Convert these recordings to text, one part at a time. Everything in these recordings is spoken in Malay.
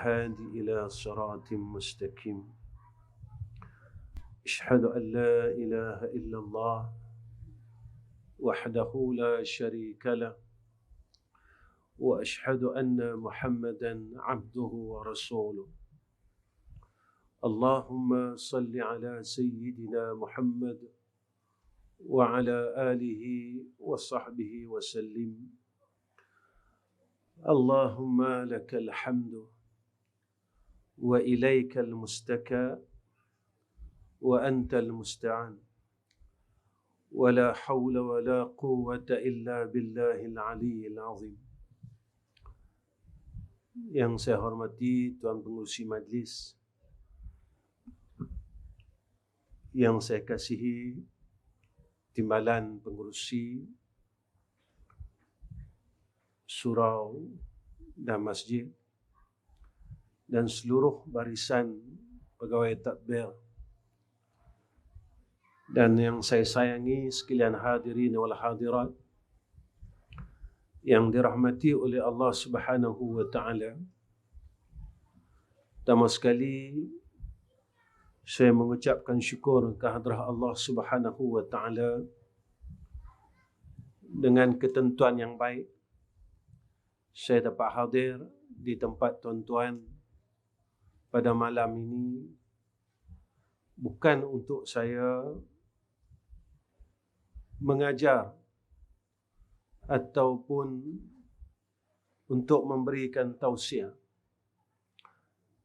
الهادي إلى صراط مستقيم. أشهد أن لا إله إلا الله وحده لا شريك له وأشهد أن محمدا عبده ورسوله. اللهم صل على سيدنا محمد وعلى آله وصحبه وسلم. اللهم لك الحمد وإليك المستكى وأنت المستعان ولا حول ولا قوة إلا بالله العلي العظيم. Yang saya hormati Tuan Pengerusi Majlis, yang saya kasihi Timbalan Pengerusi Surau dan Masjid, dan seluruh barisan pegawai tadbir, dan yang saya sayangi sekalian hadirin wal hadirat yang dirahmati oleh Allah Subhanahu wa taala. Pertama sekali saya mengucapkan syukur kehadrat Allah Subhanahu wa taala dengan ketentuan yang baik saya dapat hadir di tempat tuan-tuan pada malam ini, bukan untuk saya mengajar ataupun untuk memberikan tausiah,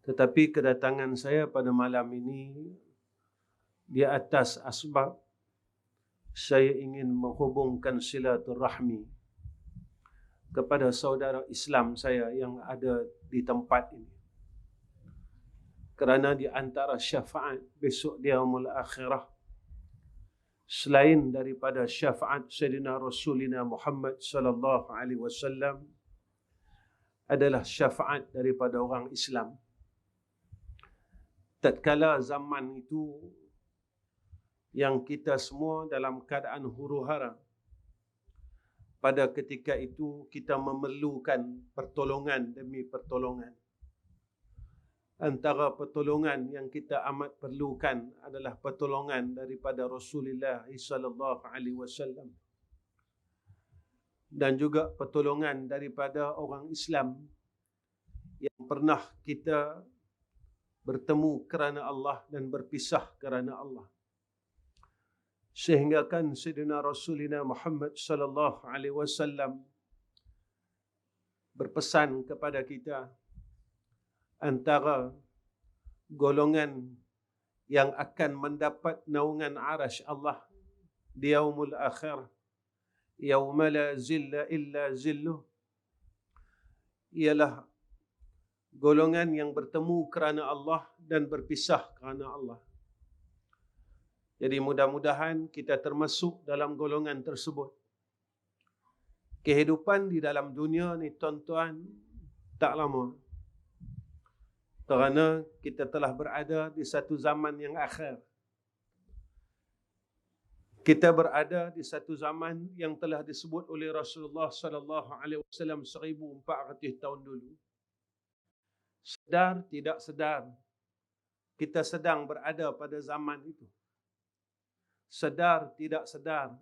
tetapi kedatangan saya pada malam ini di atas asbab saya ingin menghubungkan silaturahmi kepada saudara Islam saya yang ada di tempat ini. Kerana di antara syafaat besok di yaumul akhirah, selain daripada syafaat Sayyidina Rasulina Muhammad sallallahu alaihi wasallam, adalah syafaat daripada orang Islam. Tatkala zaman itu yang kita semua dalam keadaan huru-hara, pada ketika itu kita memerlukan pertolongan demi pertolongan. Antara pertolongan yang kita amat perlukan adalah pertolongan daripada Rasulullah sallallahu alaihi wasallam, dan juga pertolongan daripada orang Islam yang pernah kita bertemu kerana Allah dan berpisah kerana Allah. Sehingga kan Sayyidina Rasulina Muhammad sallallahu alaihi wasallam berpesan kepada kita, antara golongan yang akan mendapat naungan arasy Allah di yaumul akhir, yauma la zilla illa zilluh, ialah golongan yang bertemu kerana Allah dan berpisah kerana Allah. Jadi mudah-mudahan kita termasuk dalam golongan tersebut. Kehidupan di dalam dunia ni tuan-tuan tak lama, kerana kita telah berada di satu zaman yang akhir. Kita berada di satu zaman yang telah disebut oleh Rasulullah sallallahu alaihi wasallam 1400 tahun dulu. Sedar tidak sedar, kita sedang berada pada zaman itu. Sedar tidak sedar,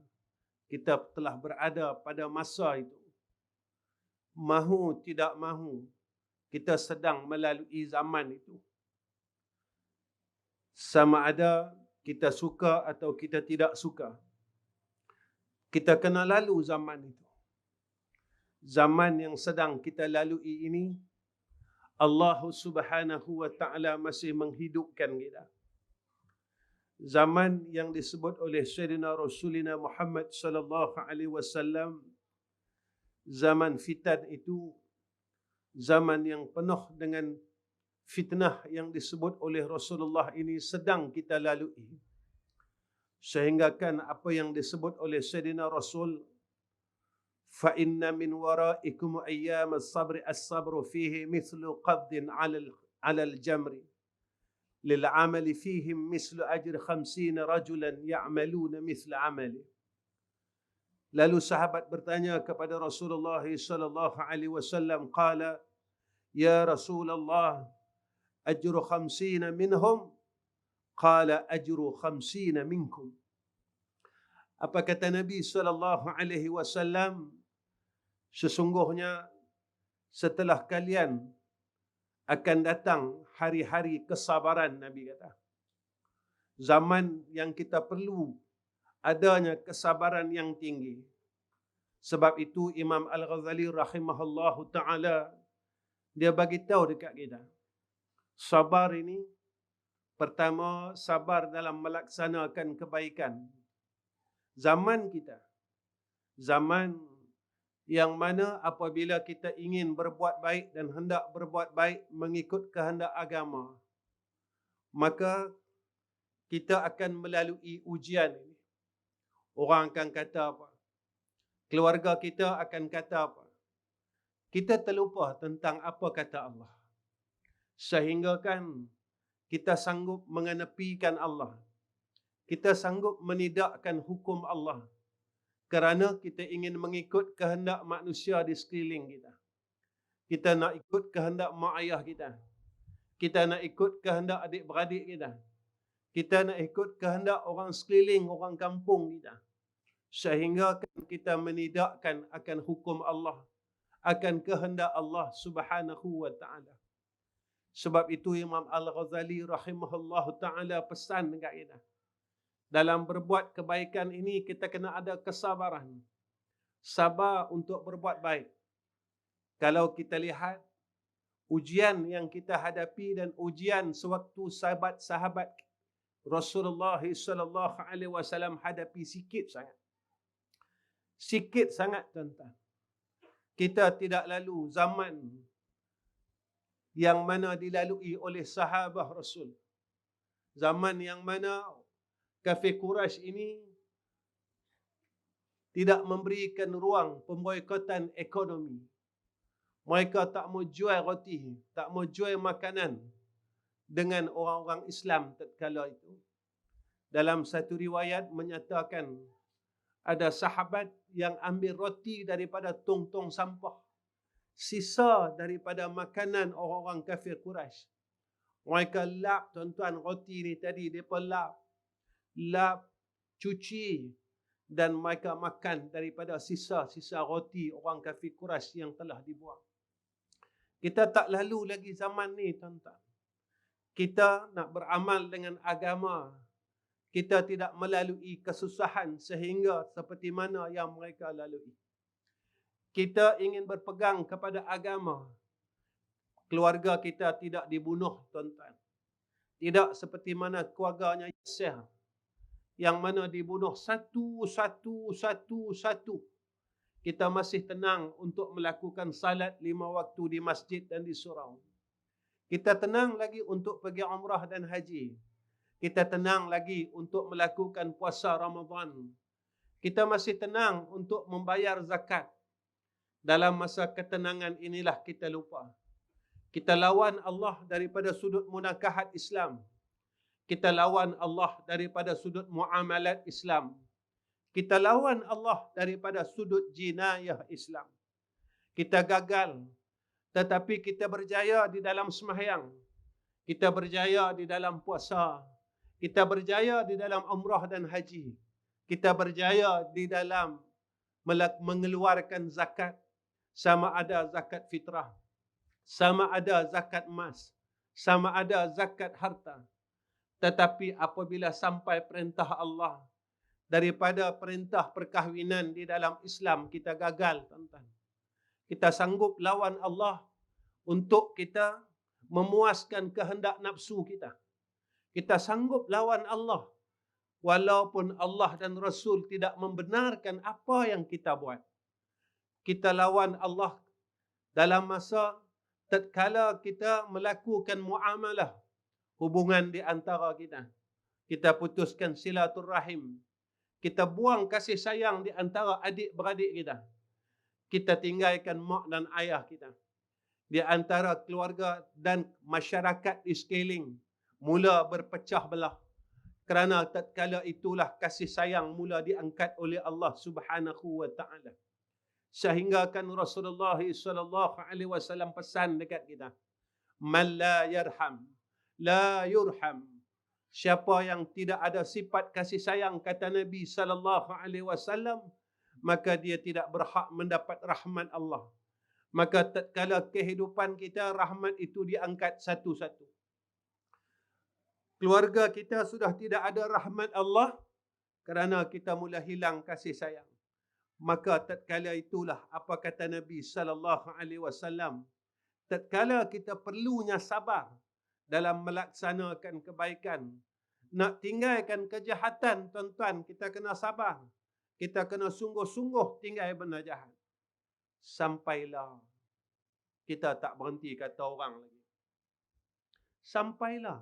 kita telah berada pada masa itu. Mahu tidak mahu, kita sedang melalui zaman itu. Sama ada kita suka atau kita tidak suka, kita kena lalu zaman itu. Zaman yang sedang kita lalui ini, Allah Subhanahu wa taala masih menghidupkan kita. Zaman yang disebut oleh Sayyidina Rasulina Muhammad sallallahu alaihi wasallam zaman fitan itu, zaman yang penuh dengan fitnah yang disebut oleh Rasulullah ini sedang kita lalui. Sehingga kan apa yang disebut oleh Sayyidina Rasul, fa inna min waraikum ayyam as-sabr as-sabru fihi mithlu qabdin 'ala al-jamri للعمل فيهم مثل أجر 50 رجلا يعملون مثل عمله. Lalu sahabat bertanya kepada Rasulullah sallallahu alaihi wasallam, qala Ya Rasulullah, ajru 50 minhum? Qala ajru 50 minkum. Apa kata Nabi SAW? Sesungguhnya setelah kalian akan datang hari-hari kesabaran, Nabi kata. Zaman yang kita perlu adanya kesabaran yang tinggi. Sebab itu Imam Al-Ghazali rahimahullahu ta'ala, dia bagi tahu dekat kita. Sabar ini, pertama, sabar dalam melaksanakan kebaikan. Zaman kita, zaman yang mana apabila kita ingin berbuat baik dan hendak berbuat baik mengikut kehendak agama, maka kita akan melalui ujian ini. Orang akan kata apa? Keluarga kita akan kata apa? Kita terlupa tentang apa kata Allah. Sehingga kan kita sanggup mengenepikan Allah. Kita sanggup menidakkan hukum Allah. Kerana kita ingin mengikut kehendak manusia di sekeliling kita. Kita nak ikut kehendak mak ayah kita. Kita nak ikut kehendak adik-beradik kita. Kita nak ikut kehendak orang sekeliling, orang kampung kita. Sehingga kita menidakkan akan hukum Allah, akan kehendak Allah Subhanahu wa ta'ala. Sebab itu Imam Al-Ghazali rahimahullahu ta'ala pesan dekat kita. Dalam berbuat kebaikan ini kita kena ada kesabaran. Sabar untuk berbuat baik. Kalau kita lihat ujian yang kita hadapi dan ujian sewaktu sahabat-sahabat Rasulullah sallallahu alaihi wasallam hadapi sikit sangat. Sikit sangat, tuan-tuan. Kita tidak lalu zaman yang mana dilalui oleh sahabat Rasul. Zaman yang mana kafir Quraisy ini tidak memberikan ruang pemboikotan ekonomi. Mereka tak mau jual roti, tak mau jual makanan dengan orang-orang Islam tatkala itu. Dalam satu riwayat menyatakan ada sahabat yang ambil roti daripada tong-tong sampah, sisa daripada makanan orang-orang kafir Quraisy. Mereka lap, tuan-tuan, roti ni tadi mereka lap, cuci, dan mereka makan daripada sisa-sisa roti orang kafir Quraisy yang telah dibuang. Kita tak lalu lagi zaman ni, tuan-tuan. Kita nak beramal dengan agama, kita tidak melalui kesusahan sehingga seperti mana yang mereka lalui. Kita ingin berpegang kepada agama, keluarga kita tidak dibunuh, tuan-tuan. Tidak seperti mana keluarganya Yasir, yang mana dibunuh satu. Kita masih tenang untuk melakukan salat 5 waktu di masjid dan di surau. Kita tenang lagi untuk pergi umrah dan haji. Kita tenang lagi untuk melakukan puasa Ramadan. Kita masih tenang untuk membayar zakat. Dalam masa ketenangan inilah kita lupa. Kita lawan Allah daripada sudut munakahat Islam. Kita lawan Allah daripada sudut muamalat Islam. Kita lawan Allah daripada sudut jinayah Islam. Kita gagal, tetapi kita berjaya di dalam sembahyang. Kita berjaya di dalam puasa. Kita berjaya di dalam umrah dan haji. Kita berjaya di dalam mengeluarkan zakat. Sama ada zakat fitrah, sama ada zakat emas, sama ada zakat harta. Tetapi apabila sampai perintah Allah, daripada perintah perkahwinan di dalam Islam, kita gagal, tuan-tuan. Kita sanggup lawan Allah untuk kita memuaskan kehendak nafsu kita. Kita sanggup lawan Allah walaupun Allah dan Rasul tidak membenarkan apa yang kita buat. Kita lawan Allah dalam masa tatkala kita melakukan muamalah, hubungan di antara kita. Kita putuskan silaturrahim. Kita buang kasih sayang di antara adik-beradik kita. Kita tinggalkan mak dan ayah kita. Di antara keluarga dan masyarakat di sekeliling mula berpecah belah. Kerana tatkala itulah kasih sayang mula diangkat oleh Allah Subhanahu wa ta'ala. Sehingga kan Rasulullah sallallahu alaihi wasallam pesan dekat kita, man la yarham la yurham. Siapa yang tidak ada sifat kasih sayang, kata Nabi sallallahu alaihi wasallam, maka dia tidak berhak mendapat rahmat Allah. Maka tatkala kehidupan kita, rahmat itu diangkat satu-satu. Keluarga kita sudah tidak ada rahmat Allah kerana kita mula hilang kasih sayang. Maka tatkala itulah apa kata Nabi sallallahu alaihi wasallam, tatkala kita perlunya sabar dalam melaksanakan kebaikan, nak tinggalkan kejahatan, tuan-tuan, kita kena sabar. Kita kena sungguh-sungguh tinggal benda jahat. Sampailah kita tak berhenti kata orang lagi. Sampailah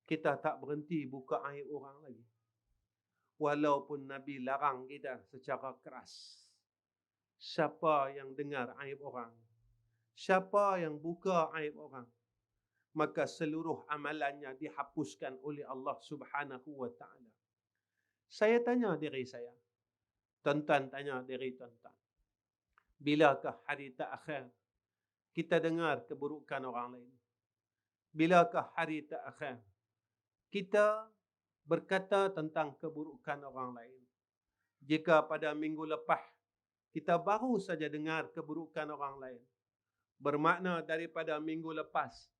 kita tak berhenti buka aib orang lagi. Walaupun Nabi larang kita secara keras. Siapa yang dengar aib orang, siapa yang buka aib orang, maka seluruh amalannya dihapuskan oleh Allah Subhanahu wa ta'ala. Saya tanya diri saya, tuan-tuan tanya diri tuan-tuan, bilakah hari terakhir kita dengar keburukan orang lain? Bilakah hari terakhir kita berkata tentang keburukan orang lain? Jika pada minggu lepas kita baru saja dengar keburukan orang lain, bermakna daripada minggu lepas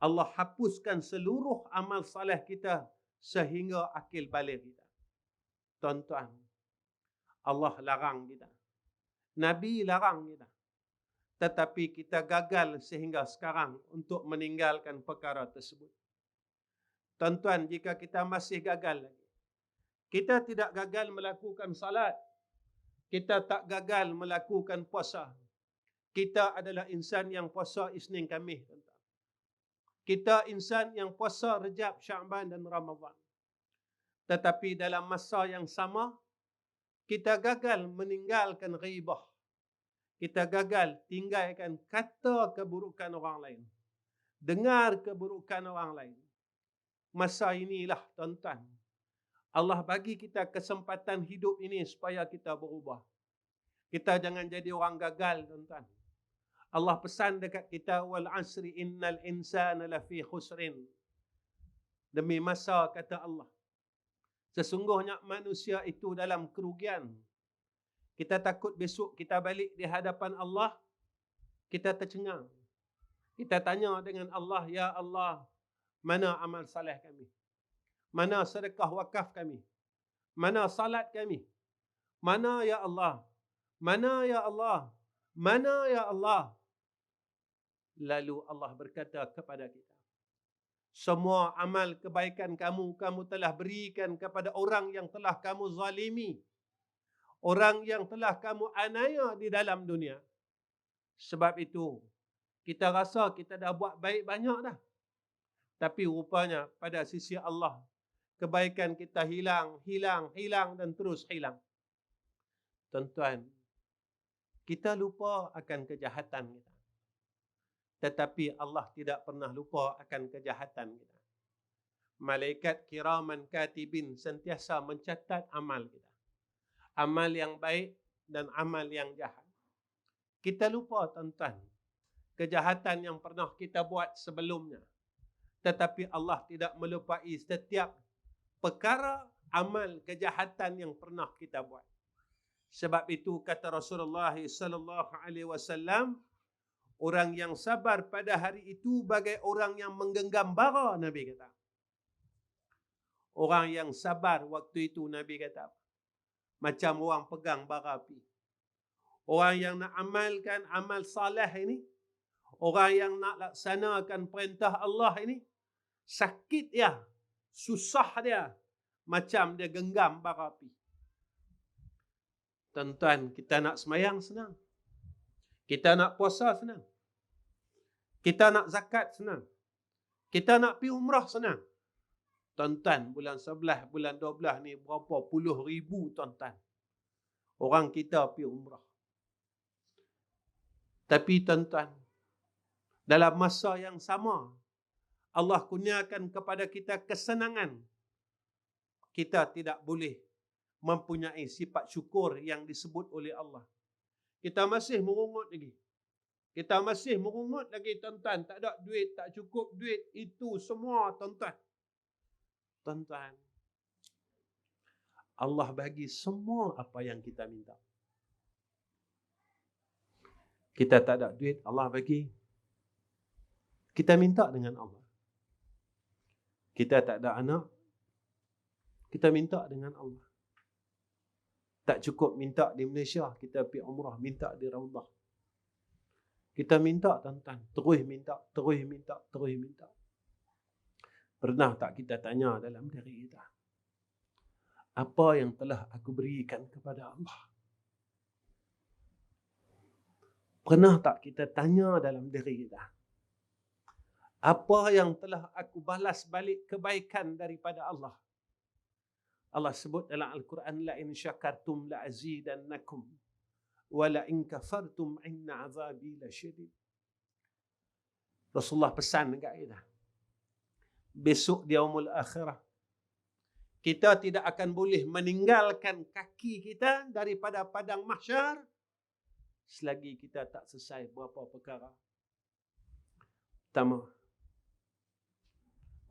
Allah hapuskan seluruh amal saleh kita sehingga akil balik kita. Tuan-tuan, Allah larang kita, Nabi larang kita, tetapi kita gagal sehingga sekarang untuk meninggalkan perkara tersebut. Tuan-tuan, jika kita masih gagal lagi, kita tidak gagal melakukan salat, kita tak gagal melakukan puasa. Kita adalah insan yang puasa Isnin Khamis, tuan-tuan. Kita insan yang puasa Rejab, Sya'ban dan Ramadan. Tetapi dalam masa yang sama, kita gagal meninggalkan ghibah. Kita gagal tinggalkan kata keburukan orang lain, dengar keburukan orang lain. Masa inilah, tuan-tuan, Allah bagi kita kesempatan hidup ini supaya kita berubah. Kita jangan jadi orang gagal, tuan-tuan. Allah pesan dekat kita, wal asri innal insana lafi khusrin. Demi masa, kata Allah, sesungguhnya manusia itu dalam kerugian. Kita takut besok kita balik di hadapan Allah, kita tercengang. Kita tanya dengan Allah, ya Allah, mana amal saleh kami? Mana sedekah wakaf kami? Mana salat kami? Mana ya Allah? Mana ya Allah? Mana ya Allah? Lalu Allah berkata kepada kita, semua amal kebaikan kamu telah berikan kepada orang yang telah kamu zalimi, orang yang telah kamu aniaya di dalam dunia. Sebab itu, kita rasa kita dah buat baik banyak dah. Tapi rupanya pada sisi Allah, kebaikan kita hilang dan terus hilang. Tuan-tuan, kita lupa akan kejahatan kita. Tetapi Allah tidak pernah lupa akan kejahatan kita. Malaikat kiraman katibin sentiasa mencatat amal kita. Amal yang baik dan amal yang jahat. Kita lupa, tuan-tuan, kejahatan yang pernah kita buat sebelumnya. Tetapi Allah tidak melupai setiap perkara amal kejahatan yang pernah kita buat. Sebab itu kata Rasulullah sallallahu alaihi wasallam, orang yang sabar pada hari itu bagai orang yang menggenggam bara, Nabi kata. Orang yang sabar waktu itu, Nabi kata, macam orang pegang bara api. Orang yang nak amalkan amal saleh ini, orang yang nak laksanakan perintah Allah ini, sakit dia, susah dia, macam dia genggam bara api. Tuan-tuan, kita nak semayang senang. Kita nak puasa senang. Kita nak zakat senang. Kita nak pergi umrah senang. Tuan-tuan, bulan 11, bulan 12 ni berapa puluh ribu, tuan-tuan, orang kita pergi umrah. Tapi tuan-tuan, dalam masa yang sama, Allah kurniakan kepada kita kesenangan. Kita tidak boleh mempunyai sifat syukur yang disebut oleh Allah. Kita masih merungut lagi. Kita masih merungut lagi tuan-tuan. Tak ada duit, tak cukup duit. Itu semua tuan-tuan. Tuan-tuan, Allah bagi semua apa yang kita minta. Kita tak ada duit, Allah bagi. Kita minta dengan Allah. Kita tak ada anak, kita minta dengan Allah. Tak cukup minta di Malaysia, kita pergi umrah, minta di Raudah. Kita minta tuan-tuan, terus minta, terus minta, terus minta. Pernah tak kita tanya dalam diri kita, apa yang telah aku berikan kepada Allah? Pernah tak kita tanya dalam diri kita, apa yang telah aku balas balik kebaikan daripada Allah? Allah sebut dalam Al-Quran, la in syakartum la azidannakum wa la in kafartum inna azabi lasyadid. Rasulullah pesan dekat kita, besok di yaumul akhirah kita tidak akan boleh meninggalkan kaki kita daripada padang mahsyar selagi kita tak selesai beberapa perkara. Pertama,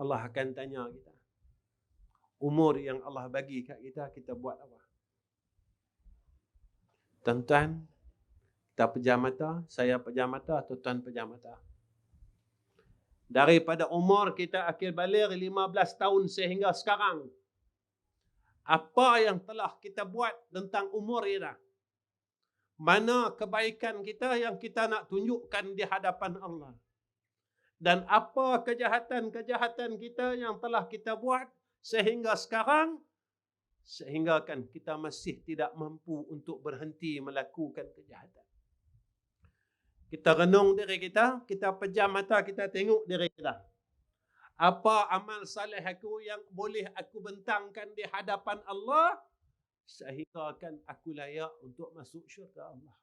Allah akan tanya kita, umur yang Allah bagi kat kita, kita buat apa? Tuan-tuan, kita pejam mata, saya pejam mata, tuan-tuan pejam mata. Daripada umur kita akhir balik 15 tahun sehingga sekarang, apa yang telah kita buat tentang umur kita? Mana kebaikan kita yang kita nak tunjukkan di hadapan Allah? Dan apa kejahatan-kejahatan kita yang telah kita buat sehingga sekarang, sehingga kan kita masih tidak mampu untuk berhenti melakukan kejahatan. Kita renung diri kita pejam mata, kita tengok diri kita. Apa amal saleh aku yang boleh aku bentangkan di hadapan Allah sehingga kan aku layak untuk masuk syurga Allah?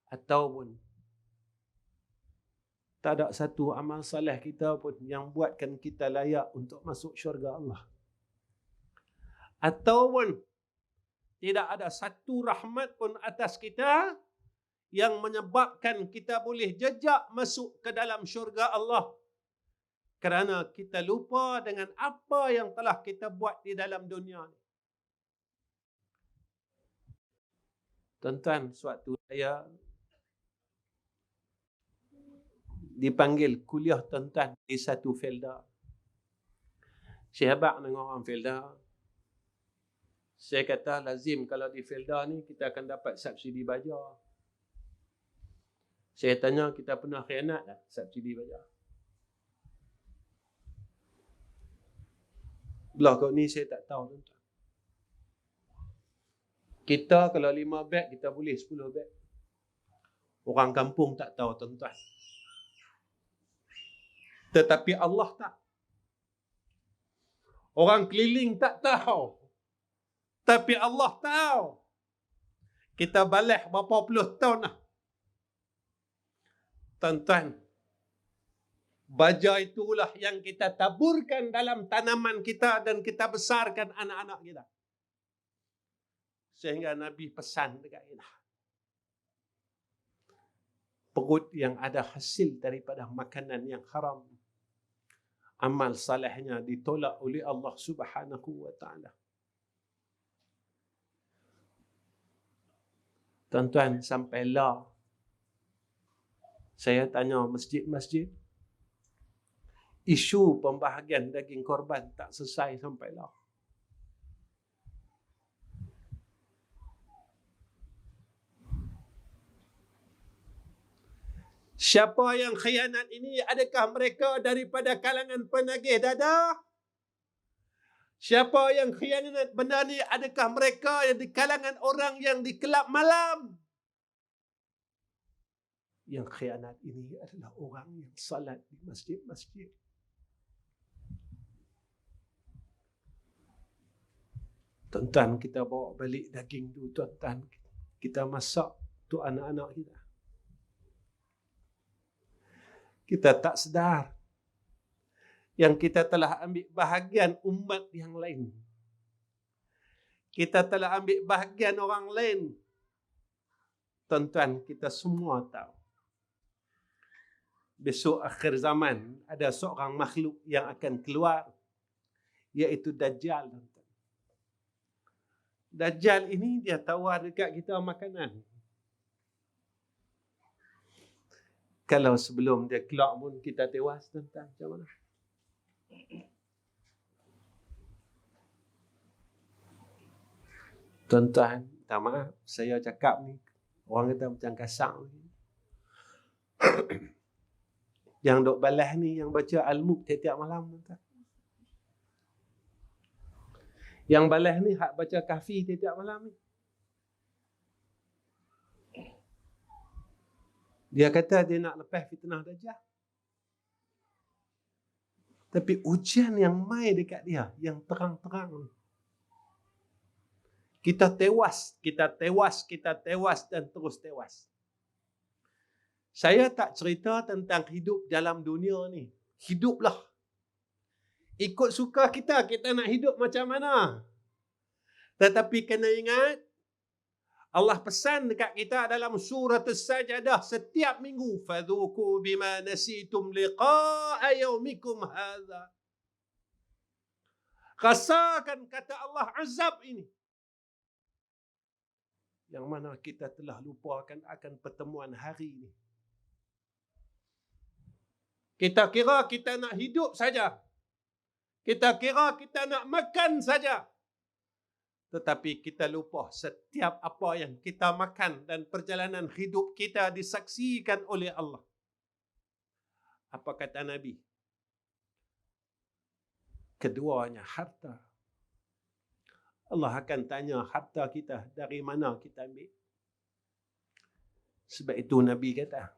Ataupun tak ada satu amal saleh kita pun yang buatkan kita layak untuk masuk syurga Allah. Ataupun tidak ada satu rahmat pun atas kita yang menyebabkan kita boleh jejak masuk ke dalam syurga Allah. Kerana kita lupa dengan apa yang telah kita buat di dalam dunia ini. Tuan-tuan, suatu saya dipanggil kuliah tuan-tuan di satu Felda. Saya habaq dengan orang Felda. Saya kata lazim kalau di Felda ni kita akan dapat subsidi bajar. Saya tanya, kita pernah khianat tak subsidi bajar? Belah kau ni saya tak tahu tuan-tuan. Kita kalau 5 beg kita boleh 10 beg. Orang kampung tak tahu tuan-tuan. Tetapi Allah tak. Orang keliling tak tahu. Tapi Allah tahu. Kita balik berapa puluh tahun dah. Tuan-tuan, baja itulah yang kita taburkan dalam tanaman kita dan kita besarkan anak-anak kita. Sehingga Nabi pesan dekat kita, perut yang ada hasil daripada makanan yang haram, amal salehnya ditolak oleh Allah Subhanahu wa ta'ala. Tuan-tuan, sampailah saya tanya masjid-masjid, isu pembahagian daging korban tak selesai sampailah. Siapa yang khianat ini, adakah mereka daripada kalangan penagih dadah? Siapa yang khianat benda ni, adakah mereka yang di kalangan orang yang di kelab malam? Yang khianat ini adalah orang yang salat di masjid-masjid. Tuan-tuan, kita bawa balik daging tu, tuan-tuan. Kita masak untuk anak-anak kita. Kita tak sedar yang kita telah ambil bahagian umat yang lain. Kita telah ambil bahagian orang lain Tuan-tuan, kita semua tahu besok akhir zaman ada seorang makhluk yang akan keluar, iaitu Dajjal. Dajjal ini dia tawar dekat kita makanan. Kalau sebelum dia keluar pun kita tewas, tuan-tuan, macam mana? Tuan-tuan, minta maaf, saya cakap ni, orang kata macam kasar. Yang duk balas ni, yang baca Al-Mulk tiap-tiap malam, tuan-tuan. Yang balas ni, hak baca Kahfi tiap-tiap malam ni. Dia kata dia nak lepas fitnah Dajjal. Tapi ujian yang mai dekat dia, yang terang-terang ni. Kita tewas dan terus tewas. Saya tak cerita tentang hidup dalam dunia ni. Hiduplah. Ikut suka kita nak hidup macam mana. Tetapi kena ingat, Allah pesan dekat kita dalam surah As-Sajdah setiap minggu, fadhuku bima nasitum liqa'a yaumikum hadha. Rasakan, kata Allah, azab ini. Yang mana kita telah lupakan akan pertemuan hari ini. Kita kira kita nak hidup saja. Kita kira kita nak makan saja. Tetapi kita lupa setiap apa yang kita makan dan perjalanan hidup kita disaksikan oleh Allah. Apa kata Nabi? Keduanya harta. Allah akan tanya harta kita dari mana kita ambil. Sebab itu Nabi kata,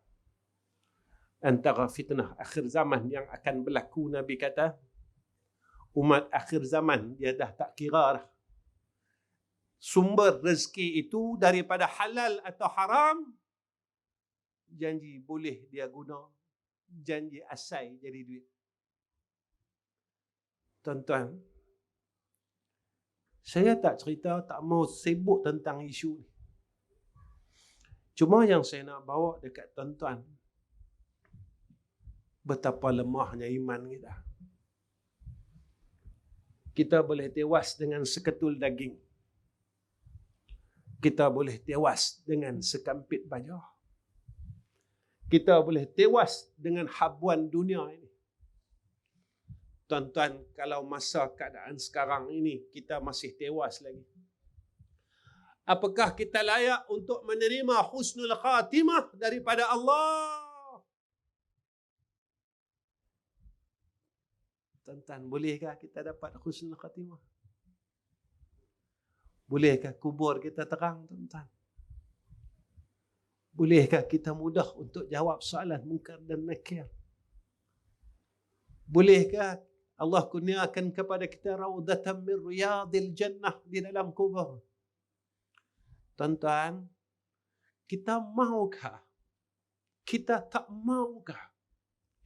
antara fitnah akhir zaman yang akan berlaku, Nabi kata, umat akhir zaman dia dah tak kira dah sumber rezeki itu daripada halal atau haram. Janji boleh dia guna, janji asai jadi duit. Tuan-tuan, saya tak cerita, tak mau sibuk tentang isu ni. Cuma yang saya nak bawa dekat tuan-tuan, betapa lemahnya iman kita. Kita boleh tewas dengan seketul daging. Kita boleh tewas dengan sekampit baju. Kita boleh tewas dengan habuan dunia ini. Tuan-tuan, kalau masa keadaan sekarang ini kita masih tewas lagi, apakah kita layak untuk menerima husnul khatimah daripada Allah? Tuan-tuan, bolehkah kita dapat husnul khatimah? Bolehkah kubur kita terang, tuan-tuan? Bolehkah kita mudah untuk jawab soalan munkar dan nakir? Bolehkah Allah kurniakan kepada kita raudatan min riyadil jannah di dalam kubur? Tuan-tuan, kita maukah? Kita tak maukah?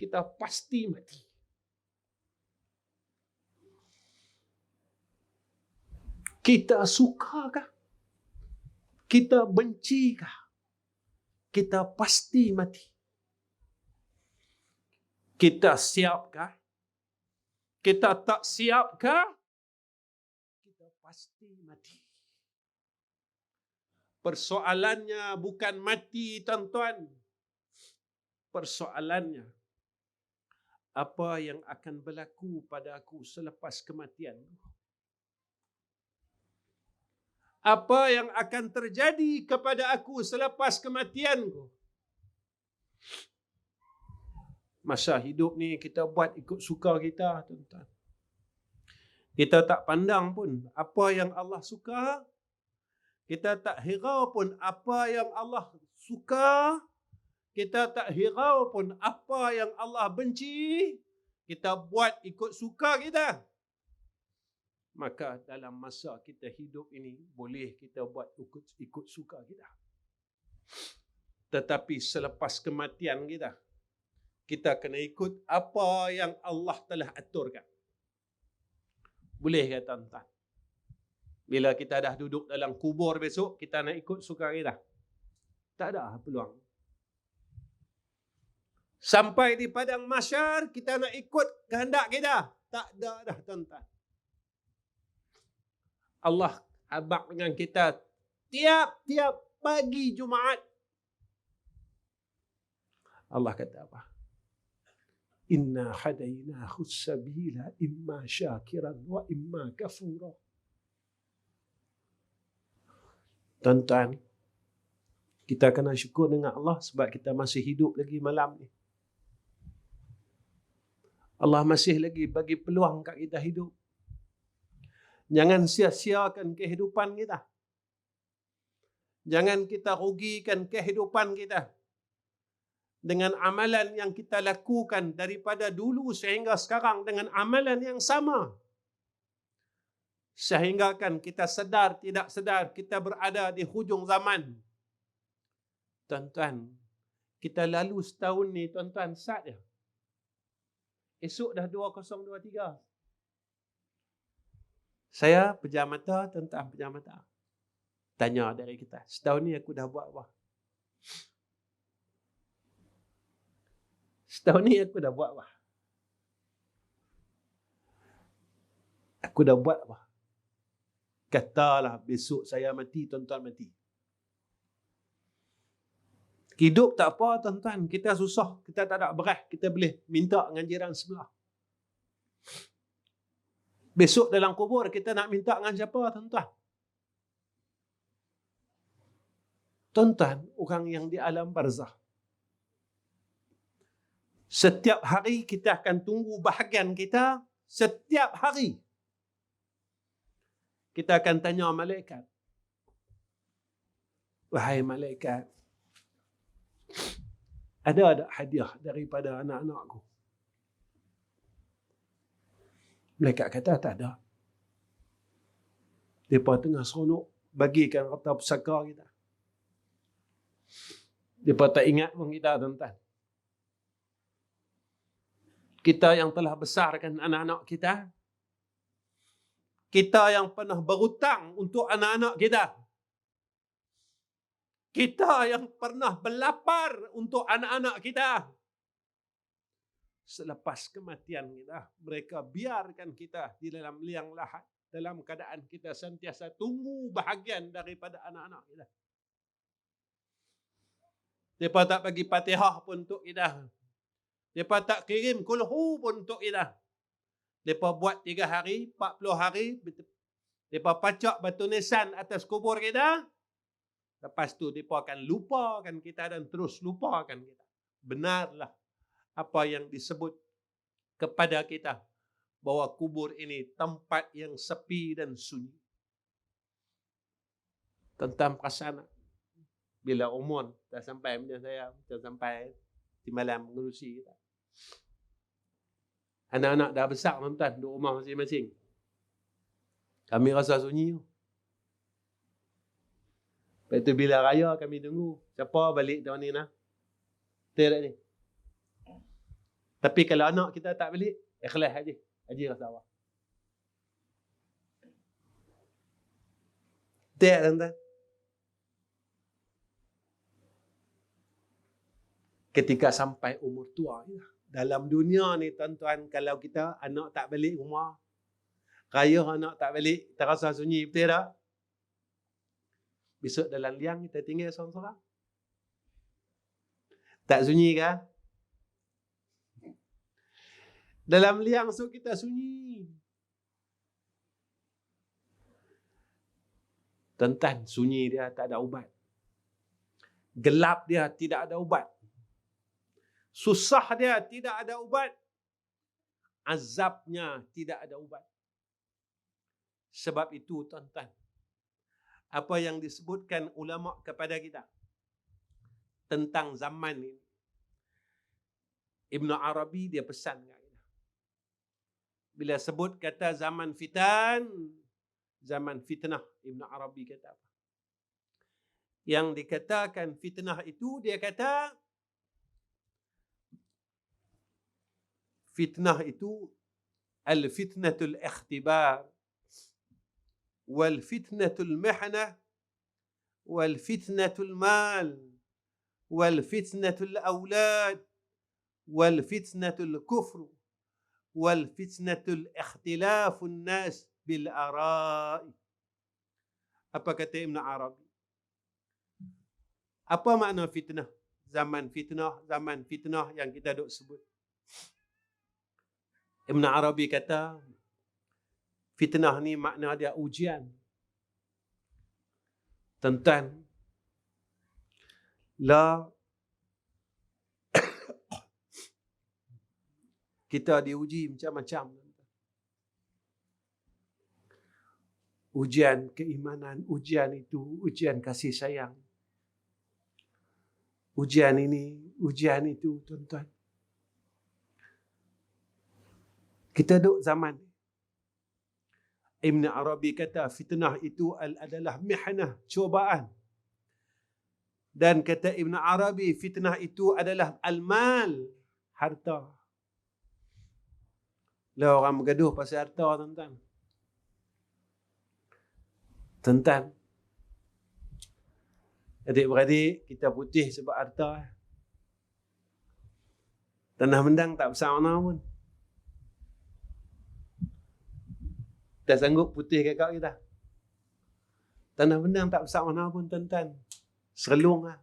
Kita pasti mati. Kita sukakah? Kita bencikah? Kita pasti mati. Kita siapkah? Kita tak siapkah? Kita pasti mati. Persoalannya bukan mati, tuan-tuan. Persoalannya, apa yang akan berlaku pada aku selepas kematian? Apa yang akan terjadi kepada aku selepas kematianku? Masa hidup ni kita buat ikut suka kita, tuan-tuan. Kita tak pandang pun apa yang Allah suka. Kita tak hirau pun apa yang Allah suka. Kita tak hirau pun apa yang Allah benci. Kita buat ikut suka kita. Maka dalam masa kita hidup ini, boleh kita buat ikut suka kita. Tetapi selepas kematian kita, kita kena ikut apa yang Allah telah aturkan. Boleh ke, tuan-tuan? Bila kita dah duduk dalam kubur besok, kita nak ikut suka kita? Tak ada peluang. Sampai di padang mahsyar, kita nak ikut kehendak kita. Tak ada dah, tuan-tuan. Allah abak dengan kita tiap-tiap pagi Jumaat. Allah kata apa? Inna hadainahu sabila imma syakiran wa imma kafura. Tuan-tuan, kita kena syukur dengan Allah sebab kita masih hidup lagi malam ni. Allah masih lagi bagi peluang kat kita hidup. Jangan sia-siakan kehidupan kita. Jangan kita rugikan kehidupan kita dengan amalan yang kita lakukan daripada dulu sehingga sekarang dengan amalan yang sama. Sehingga kan kita sedar tidak sedar kita berada di hujung zaman. Tuan-tuan, kita lalu setahun ni, tuan-tuan, sat dia. Esok dah 2023. Saya pejam mata, tuan-tuan pejam mata. Tanya dari kita, setahun ni aku dah buat apa? Setahun ni aku dah buat apa? Aku dah buat apa? Katalah besok saya mati, tuan-tuan mati. Hidup tak apa, tuan-tuan. Kita susah, kita tak ada beras, kita boleh minta dengan jiran sebelah. Besok dalam kubur kita nak minta dengan siapa, tuan-tuan? Tuan-tuan, orang yang di alam barzah. Setiap hari kita akan tunggu bahagian kita. Setiap hari. Kita akan tanya malaikat. Wahai malaikat, ada tak hadiah daripada anak-anakku? Malaikat kata tak ada. Mereka tengah seronok bagikan harta pusaka kita. Mereka tak ingat pun kita, tuan-tuan. Kita yang telah besarkan anak-anak kita. Kita yang pernah berhutang untuk anak-anak kita. Kita yang pernah berlapar untuk anak-anak kita. Selepas kematian kita, mereka biarkan kita di dalam liang lahat. Dalam keadaan kita sentiasa tunggu bahagian daripada anak-anak kita. Mereka tak bagi Fatihah pun untuk kita. Mereka tak kirim kulhu pun untuk kita. Mereka buat 3 hari, 40 hari. Mereka pacak batu nisan atas kubur kita. Lepas tu mereka akan lupakan kita dan terus lupakan kita. Benarlah apa yang disebut kepada kita. Bahawa kubur ini tempat yang sepi dan sunyi. Tentang perasaan. Bila umur dah sampai macam saya. Dah sampai di malam mengurusi kita. Anak-anak dah besar, tuan-tuan, duduk rumah masing-masing. Kami rasa sunyi. Lepas tu bila raya kami tunggu. Siapa balik tahun ni nak? Betul tak ni? Tapi kalau anak kita tak balik, ikhlas haji. Haji rasa apa? Betul tak, tuan-tuan? Ketika sampai umur tua. Dalam dunia ni, tuan-tuan, kalau kita anak tak balik rumah, raya anak tak balik, terasa sunyi, betul tak? Besok dalam liang kita tinggal seorang-seorang. Tak sunyi ke? Dalam liang so kita sunyi. Tuan-tuan, sunyi dia tak ada ubat. Gelap dia tidak ada ubat. Susah dia tidak ada ubat. Azabnya tidak ada ubat. Sebab itu, tuan-tuan, apa yang disebutkan ulama kepada kita tentang zaman ini, Ibn Arabi dia pesan kepada kita. Bila sebut kata zaman fitan, zaman fitnah, Ibn Arabi kata apa? Yang dikatakan fitnah itu, dia kata fitnah itu al-fitnatul ikhtibar wal fitnatul mihnah wal fitnatul mal wal fitnatul aulad, wal fitnatul kufr, wal fitnatul ikhtilafun nas bil ara'i. Apa kata Ibn Arabi? Apa makna fitnah? Zaman fitnah yang kita duk sebut. Ibn Arabi kata, fitnah ni makna dia ujian. Tuan-tuan, kita diuji macam-macam. Ujian keimanan, ujian itu, ujian kasih sayang. Ujian ini, ujian itu, tuan-tuan. Kita duduk zaman. Ibn Arabi kata fitnah itu adalah mihnah, cubaan. Dan kata Ibn Arabi, fitnah itu adalah al-mal, harta. Lah orang bergaduh pasal harta, tuan-tuan. Tuan-tuan, adik-beradik, kita putih sebab harta. Tanah Mendang tak besar mana pun. Tak sanggup putih kakak kita. Tanah Mendang tak besar mana pun, tuan-tuan. Serelung lah.